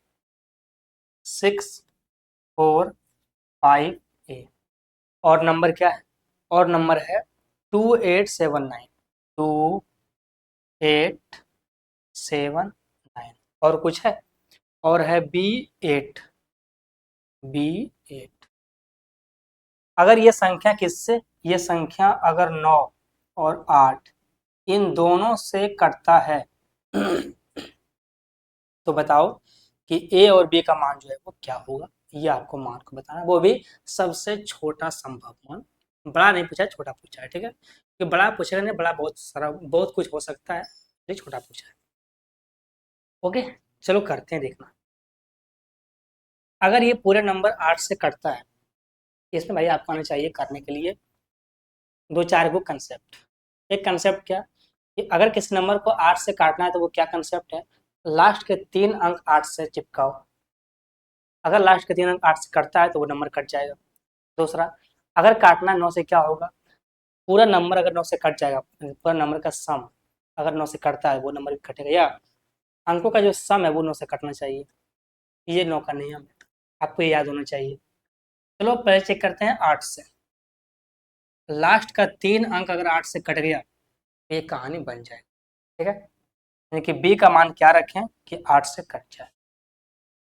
6 4 5 ए, और नंबर क्या है, और नंबर है 2879, 2879, और कुछ है, और है B8, B8। अगर ये संख्या किससे, ये संख्या अगर 9 और 8 इन दोनों से कटता है तो बताओ कि ए और बी का मान जो है वो क्या होगा। ये आपको मान को बताना है, वो भी सबसे छोटा संभव मान। बड़ा नहीं पूछा है, छोटा पूछा है, ठीक है, कि बड़ा पूछेगा नहीं, बड़ा बहुत सारा बहुत कुछ हो सकता है, ये छोटा पूछा है। ओके, चलो करते हैं, देखना। अगर ये पूरे नंबर 8 से कटता है, इसमें भाई आपको आना चाहिए करने के लिए दो चार गो कंसेप्ट। एक कंसेप्ट क्या, कि अगर किसी नंबर को 8 से काटना है तो वो क्या कंसेप्ट है, लास्ट के 3 अंक 8 से चिपकाओ। अगर लास्ट के 3 अंक 8 से कटता है तो वो नंबर कट जाएगा। दूसरा, अगर काटना है 9 से, क्या होगा, पूरा नंबर अगर 9 से कट जाएगा, पूरा नंबर का सम अगर 9 से कटता है वो नंबर भी कटेगा, या अंकों का जो सम है वो 9 से कटना चाहिए। ये 9 का नियम है, आपको ये याद होना चाहिए। चलो पहले चेक करते हैं 8 से। लास्ट का 3 अंक अगर 8 से कट गया तो ये कहानी बन जाएगी, ठीक है। यानी कि बी का मान क्या रखें कि 8 से कट जाए।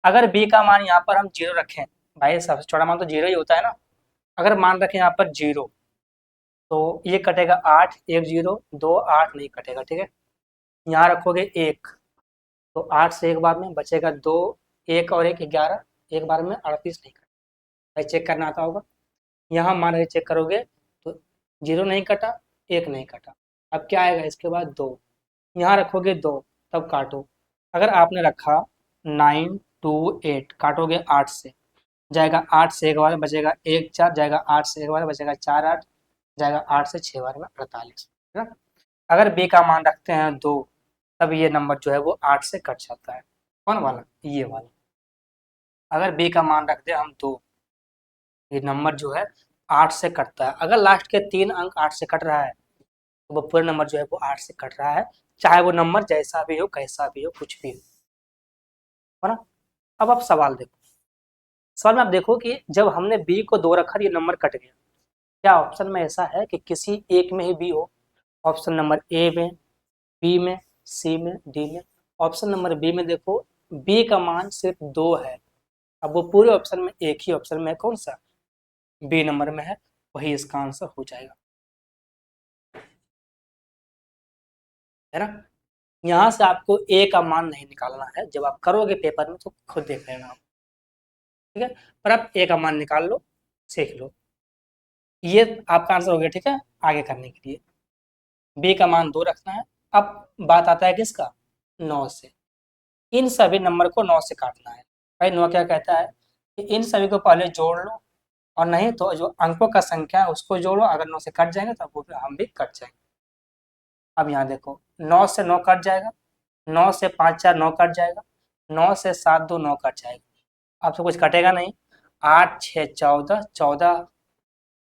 अगर बी का मान यहाँ पर हम 0 रखें, भाई सबसे छोटा मान तो 0 ही होता है ना। अगर मान रखें यहाँ पर 0 तो ये कटेगा 8, 1 0 2 8 नहीं कटेगा, ठीक है। यहाँ रखोगे 1 तो 8 से एक बार में बचेगा 2, 1 और 1 11, एक बार में 38 नहीं कटेगा। भाई चेक करना आता होगा, यहाँ मान रहे चेक करोगे तो 0 नहीं कटा, 1 नहीं कटा, अब क्या आएगा इसके बाद 2, यहाँ रखोगे 2, तब काटो। अगर आपने रखा 9 2 8, काटोगे 8 से, जाएगा 8 से एक बार में बचेगा 1 4, जाएगा 8 से एक बार में बचेगा 4 8, जाएगा 8 से 6 बार में 48, है ना। अगर बी का मान रखते हैं 2 तब ये नंबर जो है वो 8 से कट जाता है। कौन वाला? ये वाला। अगर बी का मान रख दे हम तो ये नंबर जो है 8 से कटता है। अगर लास्ट के 3 अंक 8 से कट रहा है तो वो पूरा नंबर जो है वो 8 से कट रहा है, चाहे वो नंबर जैसा भी हो, कैसा भी हो, कुछ भी हो, है ना। अब आप सवाल देखो। सवाल में आप देखो कि जब हमने बी को 2 रखा तो ये नंबर कट गया। क्या ऑप्शन में ऐसा है कि किसी एक में ही बी हो? ऑप्शन नंबर ए में, बी में, सी में, डी में। ऑप्शन नंबर बी में देखो, बी का मान सिर्फ 2 है। अब वो पूरे ऑप्शन में एक ही ऑप्शन में है, कौन सा? बी नंबर में है, वही इसका आंसर हो जाएगा, है ना। यहाँ से आपको ए का मान नहीं निकालना है, जब आप करोगे पेपर में तो खुद देख लेना आप, ठीक है। पर आप ए का मान निकाल लो, सीख लो। ये आपका आंसर हो गया, ठीक है। आगे करने के लिए बी का मान 2 रखना है। अब बात आता है किसका? 9 से। इन सभी नंबर को 9 से काटना है। भाई 9 क्या कहता है कि इन सभी को पहले जोड़ लो, और नहीं तो जो अंकों का संख्या है उसको जोड़ो। अगर 9 से कट जाएंगे तो वो फिर हम भी कट जाएंगे। अब यहाँ देखो, 9 से 9 कट जाएगा, 9 से 5 4 9 कट जाएगा, 9 से 7 2 9 कट जाएगा। अब तो कुछ कटेगा नहीं। 8 6 14, 14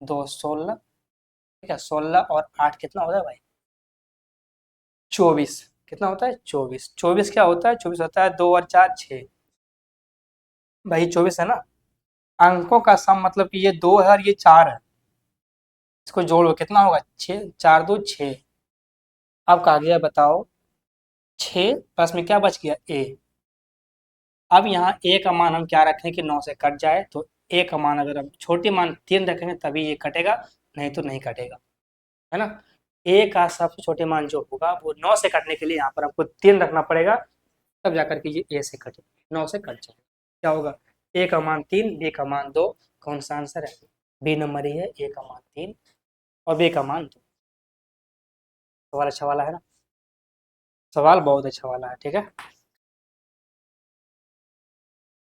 2 16, ठीक है। 16 और 8 कितना होता है भाई? 24। कितना होता है? 24। 24 क्या होता है? 24 होता है 2 और 4 6। भाई 24 है ना। अंकों का सम मतलब कि ये 2 है और ये 4 है, इसको जोड़ो कितना होगा? 6 4 2 6। अब कहा गया बताओ, 6 प्लस में क्या बच गया? ए। अब यहाँ ए का मान हम क्या रखें कि 9 से कट जाए, तो ए का मान अगर हम छोटी मान 3 रखेंगे तभी ये कटेगा, नहीं तो नहीं कटेगा, है ना। ए का सबसे छोटे मान जो होगा वो 9 से कटने के लिए यहाँ पर आपको 3 रखना पड़ेगा, तब जाकर के ये ए से कटे, 9 से कट जाएगा। क्या होगा? ए का मान 3, बी का मान 2। कौन सा आंसर है? बी नंबर ही है, ए का मान 3 और बी का मान 2। सवाल अच्छा वाला है ना। सवाल बहुत अच्छा वाला है, ठीक है।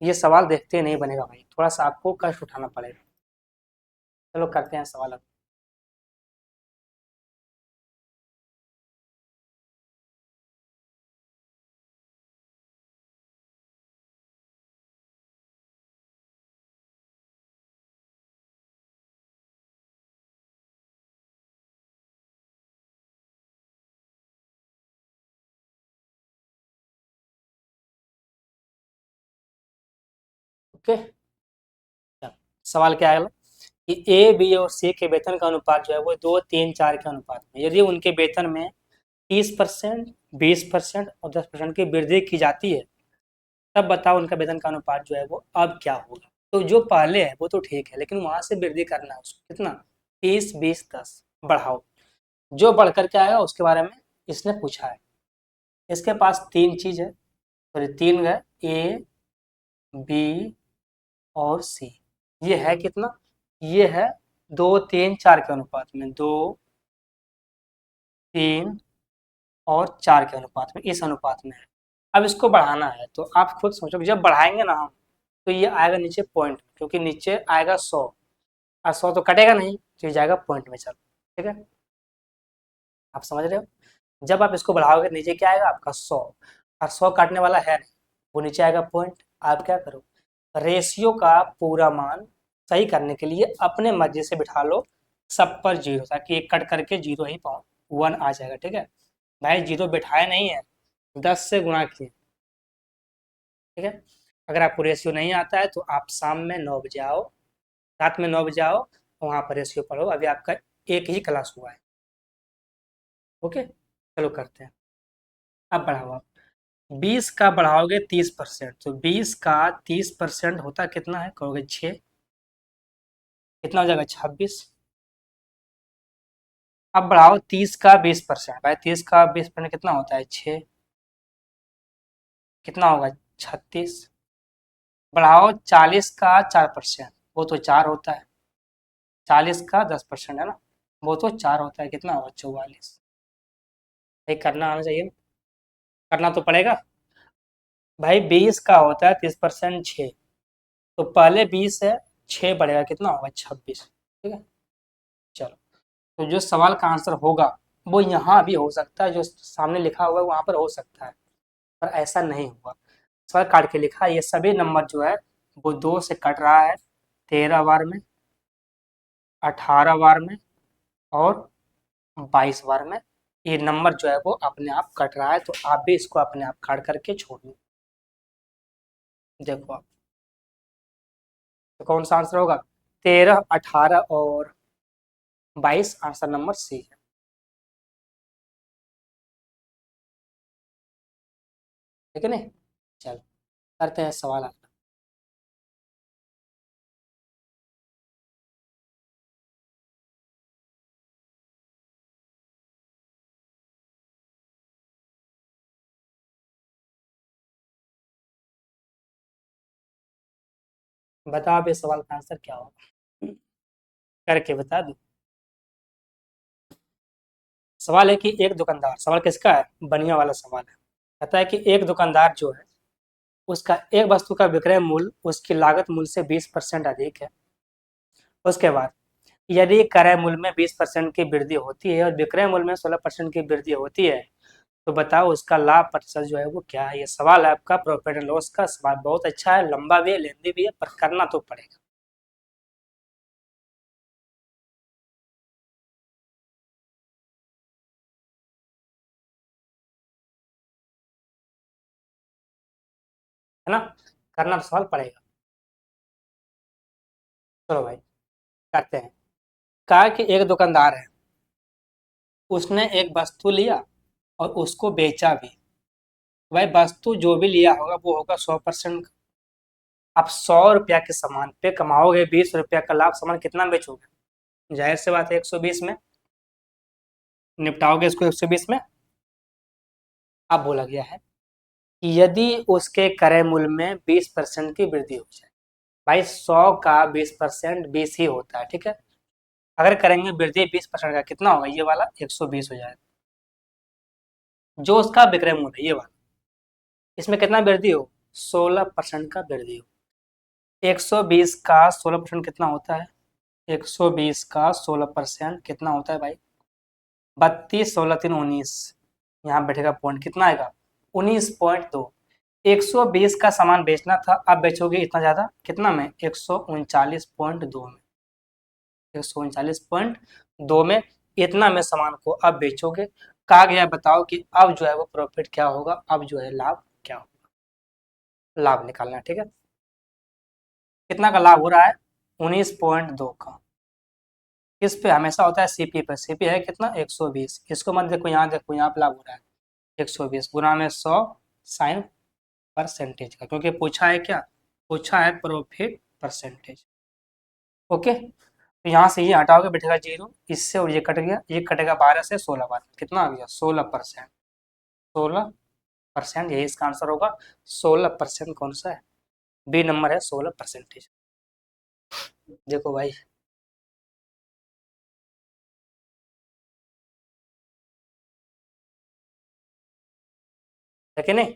ये सवाल देखते नहीं बनेगा भाई, थोड़ा सा आपको कष्ट उठाना पड़ेगा। चलो करते हैं सवाल अब। ओके। सवाल क्या है कि ए बी और सी के वेतन का अनुपात जो है वो 2 3 4 के अनुपात में, यदि उनके वेतन में 30%, 20% और 10% की वृद्धि की जाती है, तब बताओ उनका वेतन का अनुपात जो है वो अब क्या होगा। तो जो पहले है वो तो ठीक है, लेकिन वहां से वृद्धि करना है उसको कितना? 30 20 10 बढ़ाओ। जो बढ़ करके आएगा उसके बारे में इसने पूछा है। इसके पास 3 चीज है, सॉरी 3 है, ए बी और सी। ये है कितना? ये है 2 3 4 के अनुपात में, 2 3 और 4 के अनुपात में, इस अनुपात में है। अब इसको बढ़ाना है तो आप खुद सोचो कि जब बढ़ाएंगे ना हम तो ये आएगा नीचे पॉइंट, क्योंकि नीचे आएगा 100 और 100 तो कटेगा नहीं, तो ये जाएगा पॉइंट में। चलो ठीक है, आप समझ रहे हो। जब आप इसको बढ़ाओगे नीचे क्या आएगा आपका? 100, और 100 काटने वाला है नहीं, वो नीचे आएगा पॉइंट। आप क्या करो, रेशियो का पूरा मान सही करने के लिए अपने मर्जी से बिठा लो सब पर जीरो, ताकि एक कट करके जीरो ही पाओ, 1 आ जाएगा, ठीक है। भाई जीरो बिठाए नहीं है, 10 से गुणा किए, ठीक है। अगर आपको रेशियो नहीं आता है तो आप शाम में 9 बजे आओ, रात में 9 बजे आओ, वहाँ पर रेशियो पढ़ो। अभी आपका एक ही क्लास हुआ है, ओके। चलो करते हैं। अब बढ़ाओ आप, 20 का बढ़ाओगे 30%, तो 20 का 30% होता कितना है? कहोगे 6। कितना हो जाएगा? 26। अब बढ़ाओ 30 का 20%, भाई 30 का 20% कितना होता है? 6। कितना होगा? 36। बढ़ाओ 40 का 4%, वो तो 4 होता है। 40 का 10% है ना, वो तो 4 होता है। कितना होगा? 44। भाई करना आना चाहिए ना? करना तो पड़ेगा। भाई 20 का होता है 30% 6, तो पहले 20 है, 6 बढ़ेगा, कितना होगा? 26, ठीक है। चलो, तो जो सवाल का आंसर होगा वो यहाँ भी हो सकता है, जो सामने लिखा हुआ है वहां पर हो सकता है, पर ऐसा नहीं होगा। सवाल काट के लिखा, ये सभी नंबर जो है वो 2 से कट रहा है 13 बार में, 18 बार में और 22 बार में। ये नंबर जो है वो अपने आप कट रहा है, तो आप भी इसको अपने आप काट करके छोड़ दो। देखो आप, तो कौन सा आंसर होगा? 13, 18 और 22, आंसर नंबर सी है। ठीक है नहीं? चलो करते हैं सवाल अगला। बताओ आप इस सवाल का आंसर क्या होगा, करके बता दो। सवाल है कि एक दुकानदार, सवाल किसका है? बनिया वाला सवाल है। कहता है कि एक दुकानदार जो है उसका एक वस्तु का विक्रय मूल्य उसकी लागत मूल्य से 20% अधिक है। उसके बाद यदि क्रय मूल्य में 20% की वृद्धि होती है और विक्रय मूल्य में 16% की वृद्धि होती है, तो बताओ उसका लाभ प्रतिशत जो है वो क्या है। ये सवाल है आपका प्रॉफिट एंड लॉस का। सवाल बहुत अच्छा है, लंबा भी है, लेंदी भी है, पर करना तो पड़ेगा। है ना? करना तो सवाल पड़ेगा। चलो भाई करते हैं। कहा कि एक दुकानदार है, उसने एक वस्तु लिया और उसको बेचा भी। भाई वस्तु जो भी लिया होगा वो होगा 100%। आप 100 रुपया के सामान पे कमाओगे 20 रुपया का लाभ, सामान कितना बेचोगे? जाहिर सी बात है 120 में निपटाओगे इसको, 120 में। अब बोला गया है कि यदि उसके क्रय मूल्य में 20% की वृद्धि हो जाए। भाई 100 का 20% 20 ही होता है, ठीक है। अगर करेंगे वृद्धि 20% का, कितना होगा? ये वाला 120 हो जाएगा। जो उसका विक्रय मूल्य है ये वाला, इसमें कितना वृद्धि हो? 16% का वृद्धि हो। 120 का 16% कितना होता है? 120 का 16% कितना होता है भाई? 32, 16 3 19। यहाँ बैठेगा पॉइंट, कितना आएगा? 19.2। 120 का सामान बेचना था, अब बेचोगे इतना ज्यादा, कितना में? 139.2 में। 139.2 में इतना में सामान को अब बेचोगे। कहा गया बताओ कि अब जो है वो प्रॉफिट क्या होगा, अब जो है लाभ क्या होगा। लाभ निकालना है, ठीक है। कितना का लाभ हो रहा है? 19.2 का। किस पे हमेशा होता है? सीपी पे। सीपी है कितना? 120। इसको मत देखो, यहाँ देखो, यहाँ पे लाभ हो रहा है 120 गुना में 100 साइन परसेंटेज का, क्योंकि पूछा है क्या? पूछा है प्रॉफिट परसेंटेज। ओके, तो यहाँ से ये हटाओगे बैठेगा 0, इससे और ये कट गया, ये कटेगा 12 से 16 बार, कितना आ गया? 16%। 16%, यही इसका आंसर होगा। 16% कौन सा है? बी नंबर है 16%। देखो भाई, है कि नहीं?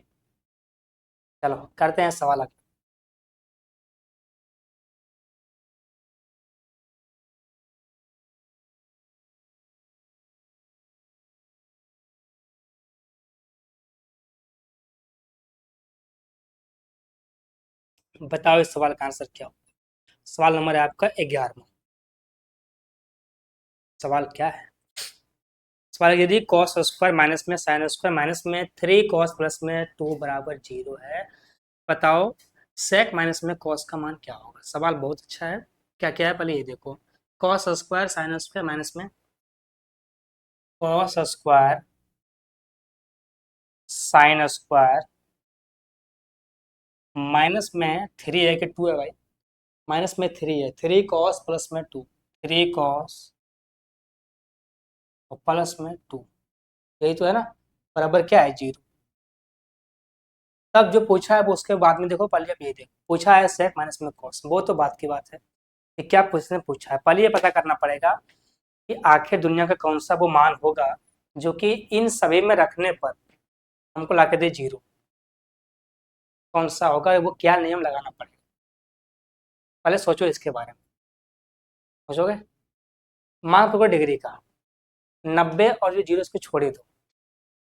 चलो करते हैं सवाल आगे। बताओ इस सवाल का आंसर क्या हो। सवाल नंबर है आपका 11वां। सवाल क्या है? सवाल यदि कॉस स्क्वायर माइनस में साइन स्क्वायर माइनस में 3 कॉस प्लस में 2 बराबर 0 है, बताओ सेक माइनस में कॉस का मान क्या होगा। सवाल बहुत अच्छा है। क्या क्या है पहले ये देखो। Cos square sine square minus में cos square sine square minus में 3 है कि 2 है भाई? माइनस में 3 है, 3 कॉस प्लस में 2, 3 कॉस और प्लस में 2, यही तो है ना। बराबर क्या है? 0। तब जो पूछा है वो उसके बाद में देखो, पहले अब ये देखो पूछा है सेक माइनस में कॉस, वो तो बात की बात है कि क्या पूछने पूछा है। पहले ये पता करना पड़ेगा कि आखिर दुनिया का कौन सा वो मान होगा जो कि इन सभी में रखने पर हमको ला के दे 0। कौन सा होगा वो, क्या नियम लगाना पड़ेगा, पहले सोचो इसके बारे में। सोचोगे? मान पकड़ो डिग्री का 90 और जो 0 इसको छोड़ ही दो।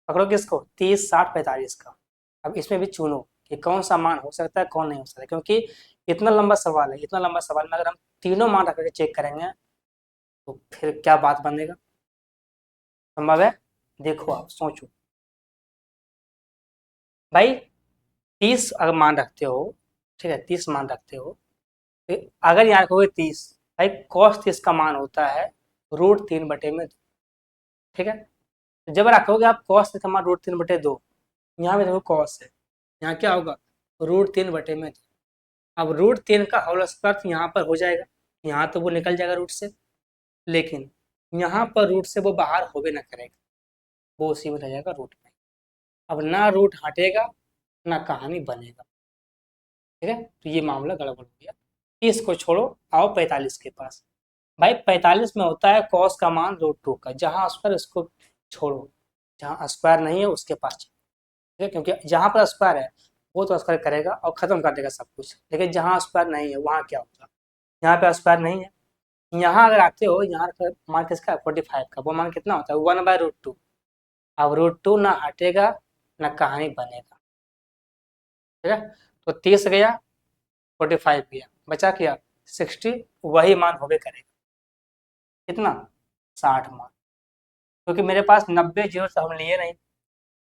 पकड़ो किसको? 30, 60, 45 का। अब इसमें भी चुनो कि कौन सा मान हो सकता है कौन नहीं हो सकता, क्योंकि इतना लंबा सवाल है, इतना लंबा सवाल में अगर हम तीनों मान रख के चेक करेंगे तो फिर क्या बात बनेगा। संभव है? देखो आप सोचो भाई, 30 अगर मान रखते हो, ठीक है, 30 मान रखते हो, तो अगर यहाँ रखोगे 30, भाई cos 30 का मान होता है √3/2। ठीक है, तो जब रखोगे आप cos 30 का मान √3/2, यहाँ पे देखो cos है, यहाँ क्या होगा √3/2। अब √3 का होल स्क्वायर तो यहाँ पर हो जाएगा, यहाँ तो वो निकल जाएगा रूट से, लेकिन यहाँ पर रूट से वो बाहर होबे ना करेगा, वो उसी में रह जाएगा रूट में। अब ना रूट हटेगा ना कहानी बनेगा। ठीक है, तो ये मामला गड़बड़ हो गया। इसको छोड़ो, आओ 45 के पास। भाई 45 में होता है कॉस का मान √2 का, जहां स्क्वायर इसको छोड़ो, जहां स्क्वायर नहीं है उसके पास चलो। ठीक है, क्योंकि जहां पर स्क्वायर है वो तो स्क्वायर करेगा और खत्म कर देगा सब कुछ, लेकिन जहां स्क्वायर नहीं है वहां क्या होगा, यहाँ पे स्क्वायर नहीं है। यहाँ अगर आते हो, यहाँ मान किसका 45 का, वो मान कितना होता है 1/√2। अब √2 ना हटेगा ना कहानी बनेगा। ठीक है, तो 30 गया, 45 गया, बचा क्या 60, वही मान होबे करेगा। कितना 60 मान, क्योंकि मेरे पास 90 जीरो तो हम लिए नहीं,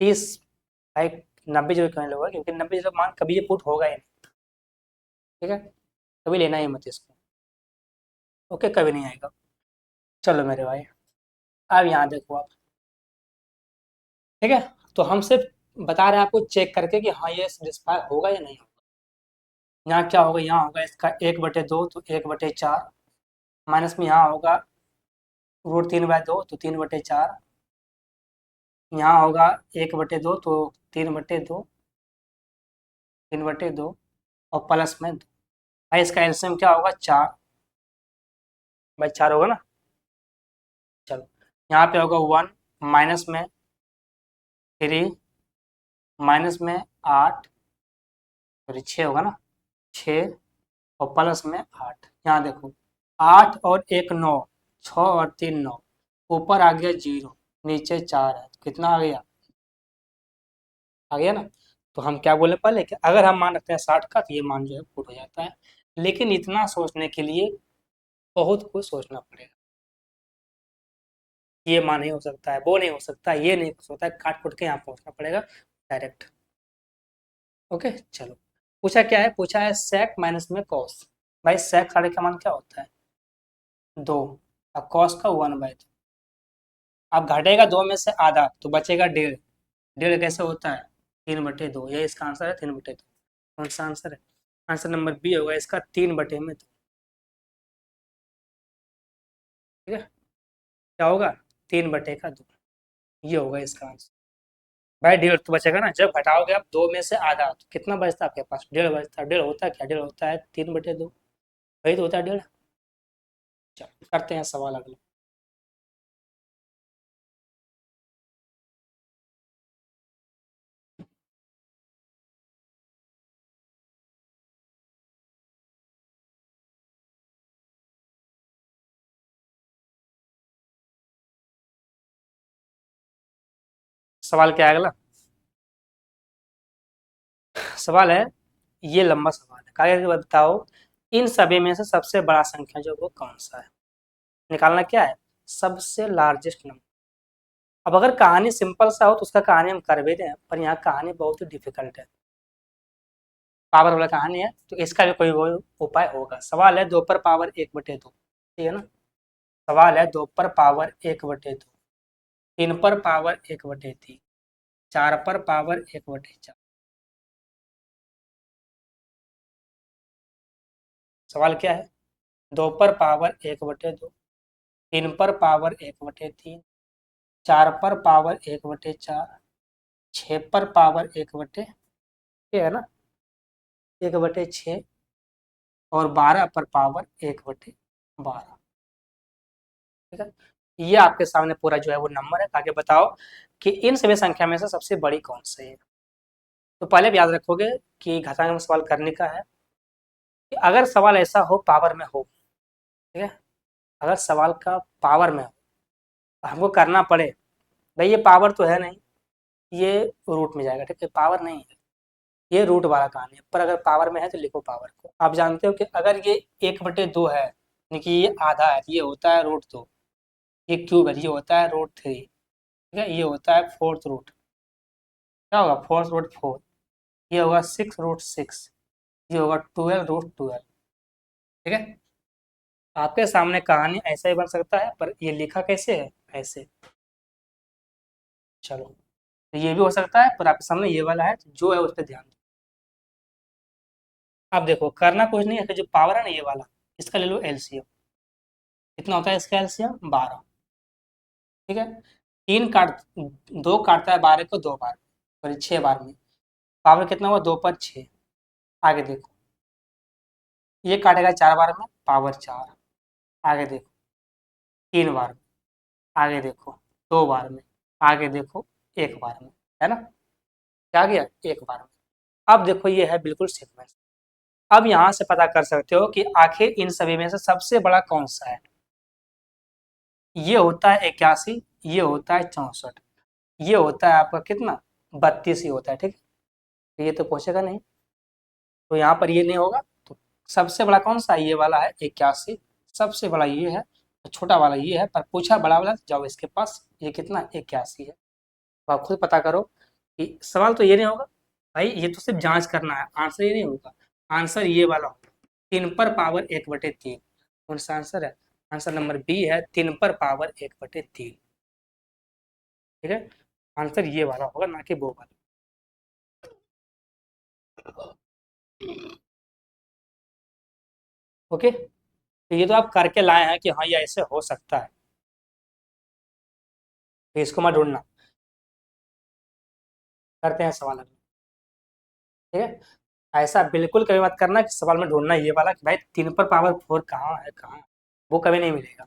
30, भाई 90 जीरो क्यों लोगे, क्योंकि 90 जीरो मान कभी ये पुट होगा ही नहीं। ठीक है, कभी लेना ही मत इसको। ओके, कभी नहीं आएगा। चलो मेरे भाई, अब यहाँ देखो आप। ठीक है, तो हम सिर्फ बता रहे हैं आपको चेक करके कि हाँ ये डिस्पायर होगा या नहीं होगा। यहाँ क्या होगा, यहाँ होगा इसका 1/2, तो 1/4, माइनस में यहाँ होगा √3/2, तो 3/4, यहाँ होगा 1/2, तो 3/2, 3/2, और प्लस में 2। भाई इसका एलसीएम क्या होगा 4, भाई 4 होगा ना। चलो, यहाँ पे होगा 1, माइनस में 3, माइनस में 8, सॉरी 6 होगा ना, 6, और प्लस में 8। यहाँ देखो 8 और 1 9, 6 और 3 9, ऊपर आ गया 0, नीचे 4 है, तो कितना आ गया ना। तो हम क्या बोले पहले कि अगर हम मान रखते हैं 60 का, तो ये मान जो है पुट हो जाता है। लेकिन इतना सोचने के लिए बहुत कुछ सोचना पड़ेगा, ये मान नहीं हो सकता है, वो नहीं हो सकता है, ये नहीं हो सकता है, काट कुट के यहाँ पहुंचना पड़ेगा डायरेक्ट। ओके, चलो, पूछा क्या है, पूछा है sec माइनस में cos। भाई sec साढ़े का मान क्या होता है 2, और cos का 1/2। अब घटेगा 2 में से आधा तो बचेगा 1.5। 1.5 कैसे होता है 3/2, ये इसका आंसर है 3/2। कौन सा आंसर है, आंसर नंबर बी होगा इसका 3/2। ठीक है, क्या होगा 3/2, ये होगा इसका आंसर। भाई 1.5 तो बचेगा ना, जब घटाओगे आप 2 में से आधा तो कितना बचता है आपके पास, 1.5 बचता है। 1.5 होता है क्या, 1.5 होता है 3/2, वही तो होता है 1.5। चलो करते हैं सवाल अगला। सवाल क्या है अगला, सवाल है, ये लंबा सवाल है, कागज के बताओ इन सभी में से सबसे बड़ा संख्या जो वो कौन सा है। निकालना क्या है, सबसे लार्जेस्ट नंबर। अब अगर कहानी सिंपल सा हो तो उसका कहानी हम कर भी दें, पर यहाँ कहानी बहुत ही डिफिकल्ट है, पावर वाला कहानी है, तो इसका भी कोई उपाय होगा। सवाल है 2 पर पावर 1/2, ठीक है ना। सवाल है 2 पर पावर 1/2, 3 पर पावर 1/3, 4 पर पावर 1/4। सवाल क्या है, 2 पर पावर 1/2, 3 पर पावर 1/3, 4 पर पावर 1/4, 6 पर पावर 1/, ये है ना 1/6, और 12 पर पावर 1/12। ठीक है, ये आपके सामने पूरा जो है वो नंबर है। आगे बताओ कि इन सभी संख्या में से सबसे बड़ी कौन सी है। तो पहले भी याद रखोगे कि घातांक में सवाल करने का है कि अगर सवाल ऐसा हो पावर में हो, ठीक है, अगर सवाल का पावर में हो तो हमको करना पड़े, भाई ये पावर तो है नहीं, ये रूट में जाएगा, ठीक है, पावर नहीं है, ये रूट वाला कहानी है, पर अगर पावर में है तो लिखो पावर को। आप जानते हो कि अगर ये 1/2 है, यानी कि ये आधा है, ये होता है रूट 2। ये क्यूब है, ये होता है रूट 3। ठीक है, ये होता है फोर्थ रूट। क्या होगा? Fourth root 4। ये होगा 6√6। ये होगा 12√12। ठीक है, आपके सामने कहानी ऐसा ही बन सकता है, पर ये लिखा कैसे है? ऐसे। चलो, तो ये भी हो सकता है, पर आपके सामने ये वाला है, तो जो है उस पर ध्यान दो। अब देखो, करना कुछ नहीं है कि जो पावर है ना ये वाला, इसका ले लो एलसीएम। कितना होता है इसका एलसीएम? 12। ठीक है, 2 काटता है 12 को 2 बार, सॉरी 6 बार में। पावर कितना हुआ? 2 पर 6। आगे देखो, ये काटेगा 4 बार में, पावर 4। आगे देखो, 3 बार में। आगे देखो, 2 बार में। आगे देखो, 1 बार में। है ना? क्या गया? 1 बार में। अब देखो, ये है बिल्कुल सीक्वेंस। अब यहां से पता कर सकते हो कि आखिर इन सभी में से सबसे बड़ा कौन सा है। ये होता है 81, ये होता है 64, ये होता है आपका कितना? 32 ही होता है। ठीक है, तो ये तो पूछेगा नहीं, तो यहाँ पर ये नहीं होगा। तो सबसे बड़ा कौन सा? ये वाला है 81। सबसे बड़ा ये है, छोटा वाला ये है, पर पूछा बड़ा वाला, जाओ इसके पास। ये कितना? 81 है। तो आप खुद पता करो कि सवाल तो ये नहीं होगा भाई, ये तो सिर्फ जांच करना है, आंसर ये नहीं होगा। आंसर ये वाला होगा, 3/1/3। कौन सा आंसर है? आंसर नंबर बी है, 3/1/3। ठीक है, आंसर ये वाला होगा, ना कि वो वाला। ओके, तो ये तो आप करके लाए हैं कि हाँ ये ऐसे हो सकता है, तो इसको मत ढूंढना। करते हैं सवाल अगला। ठीक है, ऐसा बिल्कुल कभी मत करना कि सवाल में ढूंढना ये वाला कि भाई 3/4 कहाँ है, कहाँ है। वो कभी नहीं मिलेगा।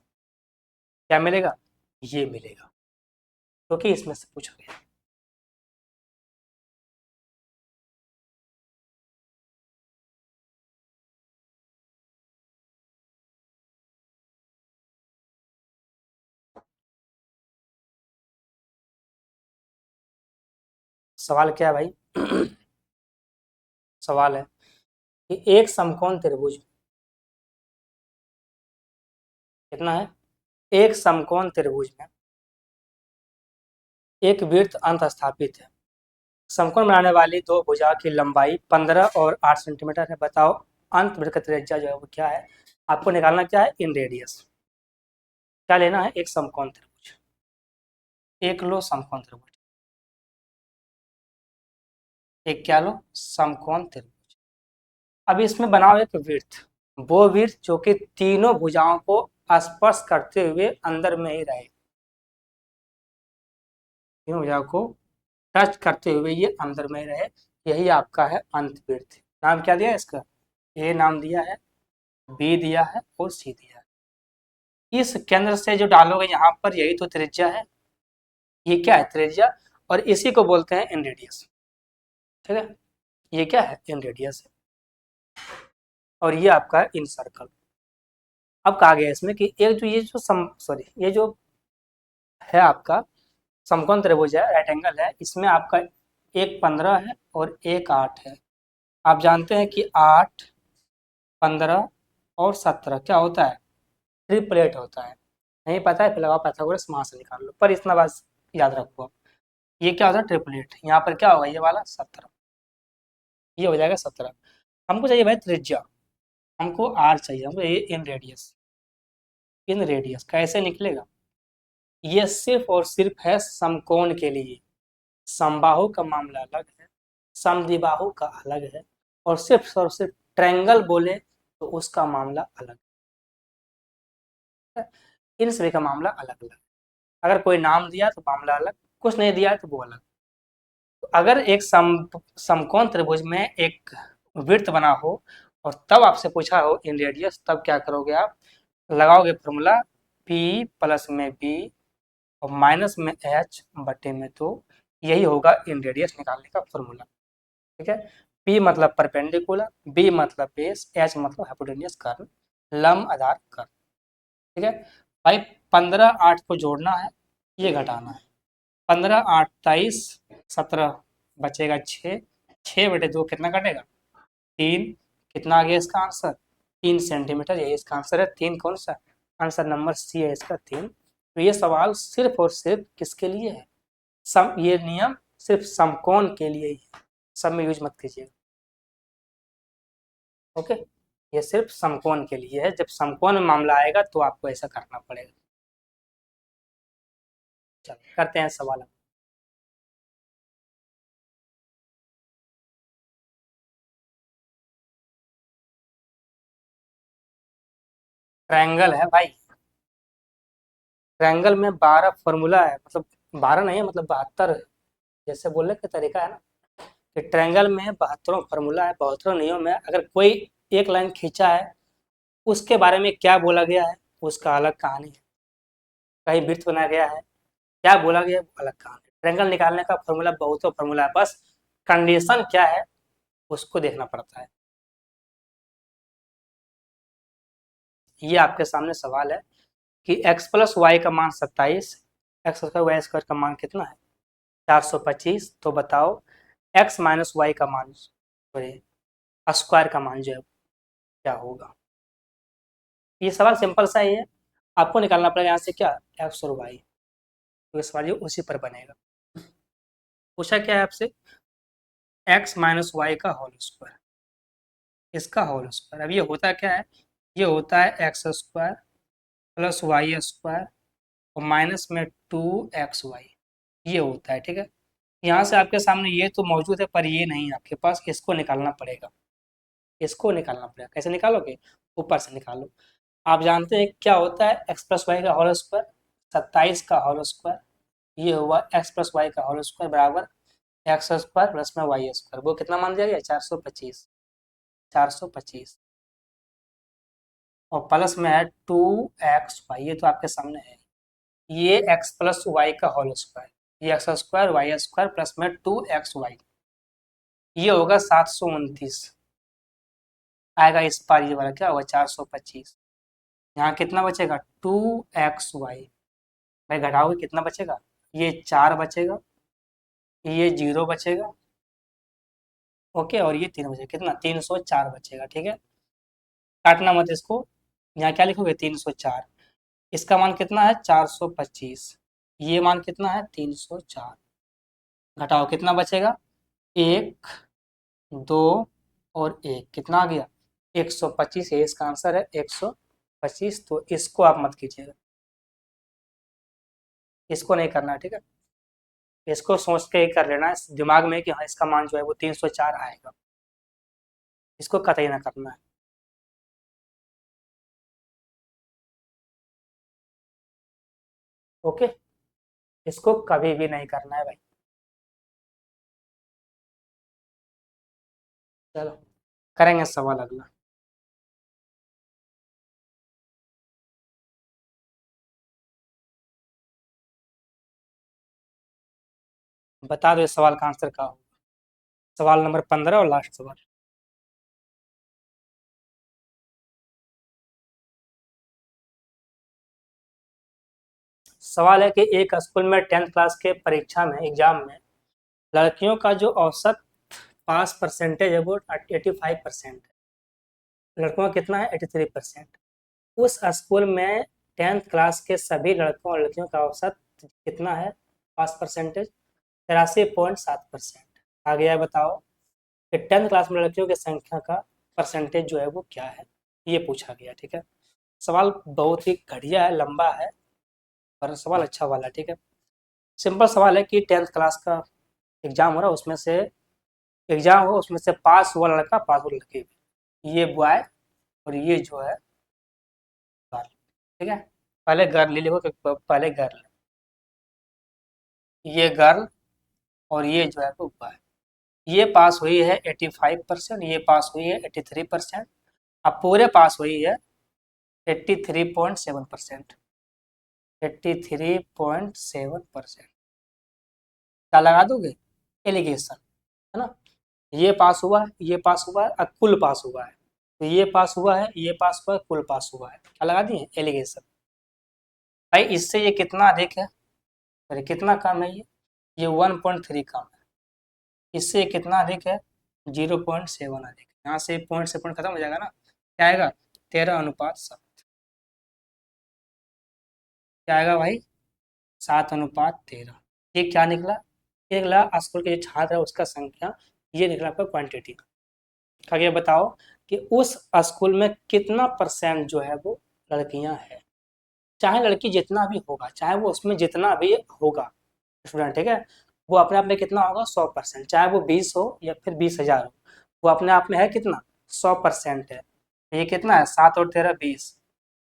क्या मिलेगा? ये मिलेगा, क्योंकि इसमें से पूछा गया। सवाल क्या है भाई? सवाल है कि एक समकोण त्रिभुज, कितना है? एक समकोण त्रिभुज में एक वृत्त अंत स्थापित है। समकोण बनाने वाली दो भुजा की लंबाई 15 और 8 सेंटीमीटर है। बताओ अंत वृत्त का त्रिज्या जो है वो क्या है? आपको निकालना क्या है? इन रेडियस। क्या लेना है? एक समकोण त्रिभुज। एक लो समकोण त्रिभुज। एक क्या लो? समकोण त्रिभुज। अब इसमें बनाओ एक वृत्त, वो वृत्त जो कि तीनों भुजाओं को स्पर्श करते हुए अंदर में ही रहे। तीनों भुजाओं को टच करते हुए ये अंदर में ही रहे, यही आपका है अंत वृत्त। नाम क्या दिया है इसका? ए नाम दिया है, बी दिया है और सी दिया है। इस केंद्र से जो डालोगे यहाँ पर, यही तो त्रिज्या है। ये क्या है? त्रिज्या। और इसी को बोलते हैं इन रेडियस। ठीक है, ये क्या है? इन रेडियस है। और ये आपका है इन सर्कल। अब कहा गया इसमें कि एक जो ये जो सॉरी, ये जो है आपका समकोण त्रिभुज है, राइट एंगल है, इसमें आपका एक 15 है और एक 8 है। आप जानते हैं कि 8, 15 और 17 क्या होता है? ट्रिपलेट होता है। नहीं पता है? फिर लगाओ पाइथागोरस, वहां से निकाल लो, पर इतना बात याद रखो आप। ये क्या होता है? ट्रिपलेट। यहाँ पर क्या होगा? ये वाला 17, ये हो जाएगा 17। हमको चाहिए भाई त्रिज्या, हमको आर चाहिए, हमको ये इन रेडियस। इन रेडियस कैसे निकलेगा? ये सिर्फ और सिर्फ है समकोण के लिए। समबाहु का मामला अलग है, समद्विबाहु का अलग है, और सिर्फ ट्रायंगल बोले तो उसका मामला अलग है। इन सभी का मामला अलग अलग। अगर कोई नाम दिया तो मामला अलग, कुछ नहीं दिया तो वो अलग। तो अगर एक समकोण त्रिभुज में एक वृत्त बना हो और तब आपसे पूछा हो इन रेडियस, तब क्या करोगे आप? लगाओगे फॉर्मूला, P प्लस में B और माइनस में H/में, तो यही होगा इन रेडियस निकालने का फॉर्मूला। ठीक है, P मतलब परपेंडिकुलर, B मतलब बेस, H मतलब हाइपोटेन्यूस कर्व, लंब आधार कर्व। ठीक है भाई, 15 8 को जोड़ना है, ये घटाना है। 15 8 23, 17 बचेगा 6, 6/2 कितना कटेगा? 3। कितना आ गया इसका आंसर? 3 सेंटीमीटर, यही इसका आंसर है। 3 कौन सा? आंसर नंबर सी है इसका, 3। तो ये सवाल सिर्फ और सिर्फ किसके लिए है? ये नियम सिर्फ समकोण के लिए ही है, सब में यूज मत कीजिएगा। ओके, ये सिर्फ समकोण के लिए है। जब समकोण में मामला आएगा तो आपको ऐसा करना पड़ेगा। चलो करते हैं सवाल। ट्रायंगल है भाई। ट्रायंगल में 12 फॉर्मूला है, मतलब 12 नहीं है, मतलब 72। जैसे बोलने का तरीका है ना कि ट्रायंगल में 72 फॉर्मूला है, 72 नियम है। अगर कोई एक लाइन खींचा है, उसके बारे में क्या बोला गया है उसका अलग कहानी है। कहीं वृत्त बनाया गया है, क्या बोला गया है वो अलग कहानी है। ट्रायंगल निकालने का फॉर्मूला बहुतों फॉर्मूला है, बस कंडीशन क्या है उसको देखना पड़ता है। ये आपके सामने सवाल है कि x प्लस वाई का मान 27, एक्स स्क्वायर वाई स्क्वायर का मान कितना है? 425। तो बताओ x माइनस वाई का मान, सॉरी स्क्वायर का मान जो है क्या होगा? ये सवाल सिंपल सा ही है, आपको निकालना पड़ेगा यहाँ से क्या, एक्स और वाई। तो ये सवाल जो उसी पर बनेगा। पूछा क्या है आपसे? x माइनस वाई का होल स्क्वायर, इसका होल स्क्वायर। अब ये होता क्या है? ये होता है x square plus y square और माइनस में 2xy, ये होता है। ठीक है, यहाँ से आपके सामने ये तो मौजूद है पर ये नहीं है आपके पास, इसको निकालना पड़ेगा। इसको निकालना पड़ेगा, कैसे निकालोगे? ऊपर से निकालो। आप जानते हैं क्या होता है एक्स प्लस वाई का होल स्क्वायर? 27 का होल स्क्वायर, ये हुआ एक्स प्लस वाई का होल स्क्वायर बराबर एक्स स्क्वायर प्लस में वाई स्क्वायर। वो कितना मान दिया गया? 425। 425 और प्लस में है 2xy, ये तो आपके सामने है। ये x प्लस वाई का होल स्क्वायर, ये x square y square plus में 2xy, ये होगा 729। आएगा इस पार, ये वाला क्या होगा? 425। यहाँ कितना बचेगा? 2xy। भाई घटाओगे कितना बचेगा? ये 4 बचेगा, ये 0 बचेगा। ओके, और ये 3 बचेगा। कितना? 304 बचेगा। ठीक है, काटना मत इसको। यहाँ क्या लिखोगे? 304। इसका मान कितना है? 425। ये मान कितना है? 304। घटाओ कितना बचेगा? 1, 2 और 1 कितना आ गया? 125। ये इसका आंसर है 125। तो इसको आप मत कीजिएगा, इसको नहीं करना है। ठीक है, इसको सोच के ही कर लेना है दिमाग में कि हाँ इसका मान जो है वो 304 आएगा। इसको कतई ना करना है। ओके, इसको कभी भी नहीं करना है भाई। चलो करेंगे सवाल अगला। बता दो इस सवाल का आंसर क्या होगा। सवाल नंबर 15 और लास्ट सवाल। सवाल है कि एक स्कूल में 10th क्लास के परीक्षा में, एग्जाम में, लड़कियों का जो औसत पास परसेंटेज है वो 85% है, लड़कों का कितना है? 83%। उस स्कूल में 10th क्लास के सभी लड़कों और लड़कियों का औसत कितना है पास परसेंटेज? 83.7%। आगे है, बताओ कि 10th क्लास में लड़कियों की संख्या का परसेंटेज जो है वो क्या है? ये पूछा गया। ठीक है, सवाल बहुत ही घटिया है, लंबा है, पर सवाल अच्छा वाला है। ठीक है, सिंपल सवाल है कि 10th क्लास का एग्जाम हो रहा है, उसमें से एग्जाम हो, उसमें से पास हुआ लड़का, पास हुआ लड़की, ये बॉय और ये जो है गर्ल। ठीक है, पहले गर्ल ले लिखो, पहले गर्ल, ये गर्ल और ये जो है वो बॉय। ये पास हुई है 85%, ये पास हुई है 83%, अब पूरे पास हुई है 83.7%। 83.7%। क्या लगा दोगे? एलिगेशन, है ना? ये पास हुआ है, ये पास हुआ है और कुल पास हुआ है। तो ये पास हुआ है, ये पास हुआ है, कुल पास हुआ है, क्या लगा दिए? एलिगेशन। भाई इससे ये कितना अधिक है? अरे कितना कम है ये? ये 1.3 कम है। इससे ये कितना अधिक है? 0.7 आएगा, यहाँ से पॉइंट से पॉइंट खत्म हो जाएगा ना, क्या आएगा 13:7। क्या आएगा भाई 7:13। ये क्या निकला, ये निकला स्कूल के जो छात्र है उसका संख्या, ये निकला आपका क्वांटिटी। आगे बताओ कि उस स्कूल में कितना परसेंट जो है वो लड़कियां हैं। चाहे लड़की जितना भी होगा, चाहे वो उसमें जितना भी होगा स्टूडेंट, ठीक है, वो अपने आप में कितना होगा 100%, चाहे वो 20 हो या फिर 20,000 हो, वो अपने आप में है कितना 100% है। ये कितना है 7 और 13 20,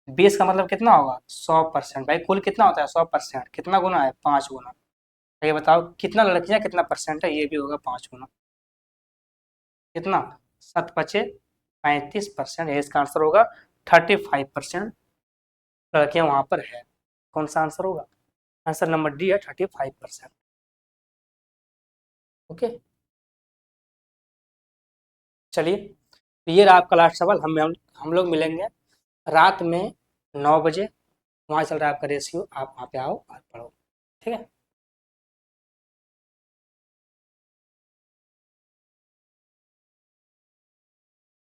20 का मतलब कितना होगा 100%। भाई कुल कितना होता है 100%, कितना गुना है 5 गुना। तो ये बताओ कितना लड़कियां कितना परसेंट है, ये भी होगा 5 गुना। कितना 7×5 = 35%, ये इसका आंसर होगा 35% लड़कियां वहां पर है। कौन सा आंसर होगा, आंसर नंबर डी है 35%। ओके, चलिए, तो ये रहा आपका लास्ट सवाल। हम लोग मिलेंगे रात में 9 बजे, वहाँ चल रहा है आपका रेशियो, आप वहाँ पे आओ और पढ़ो, ठीक है।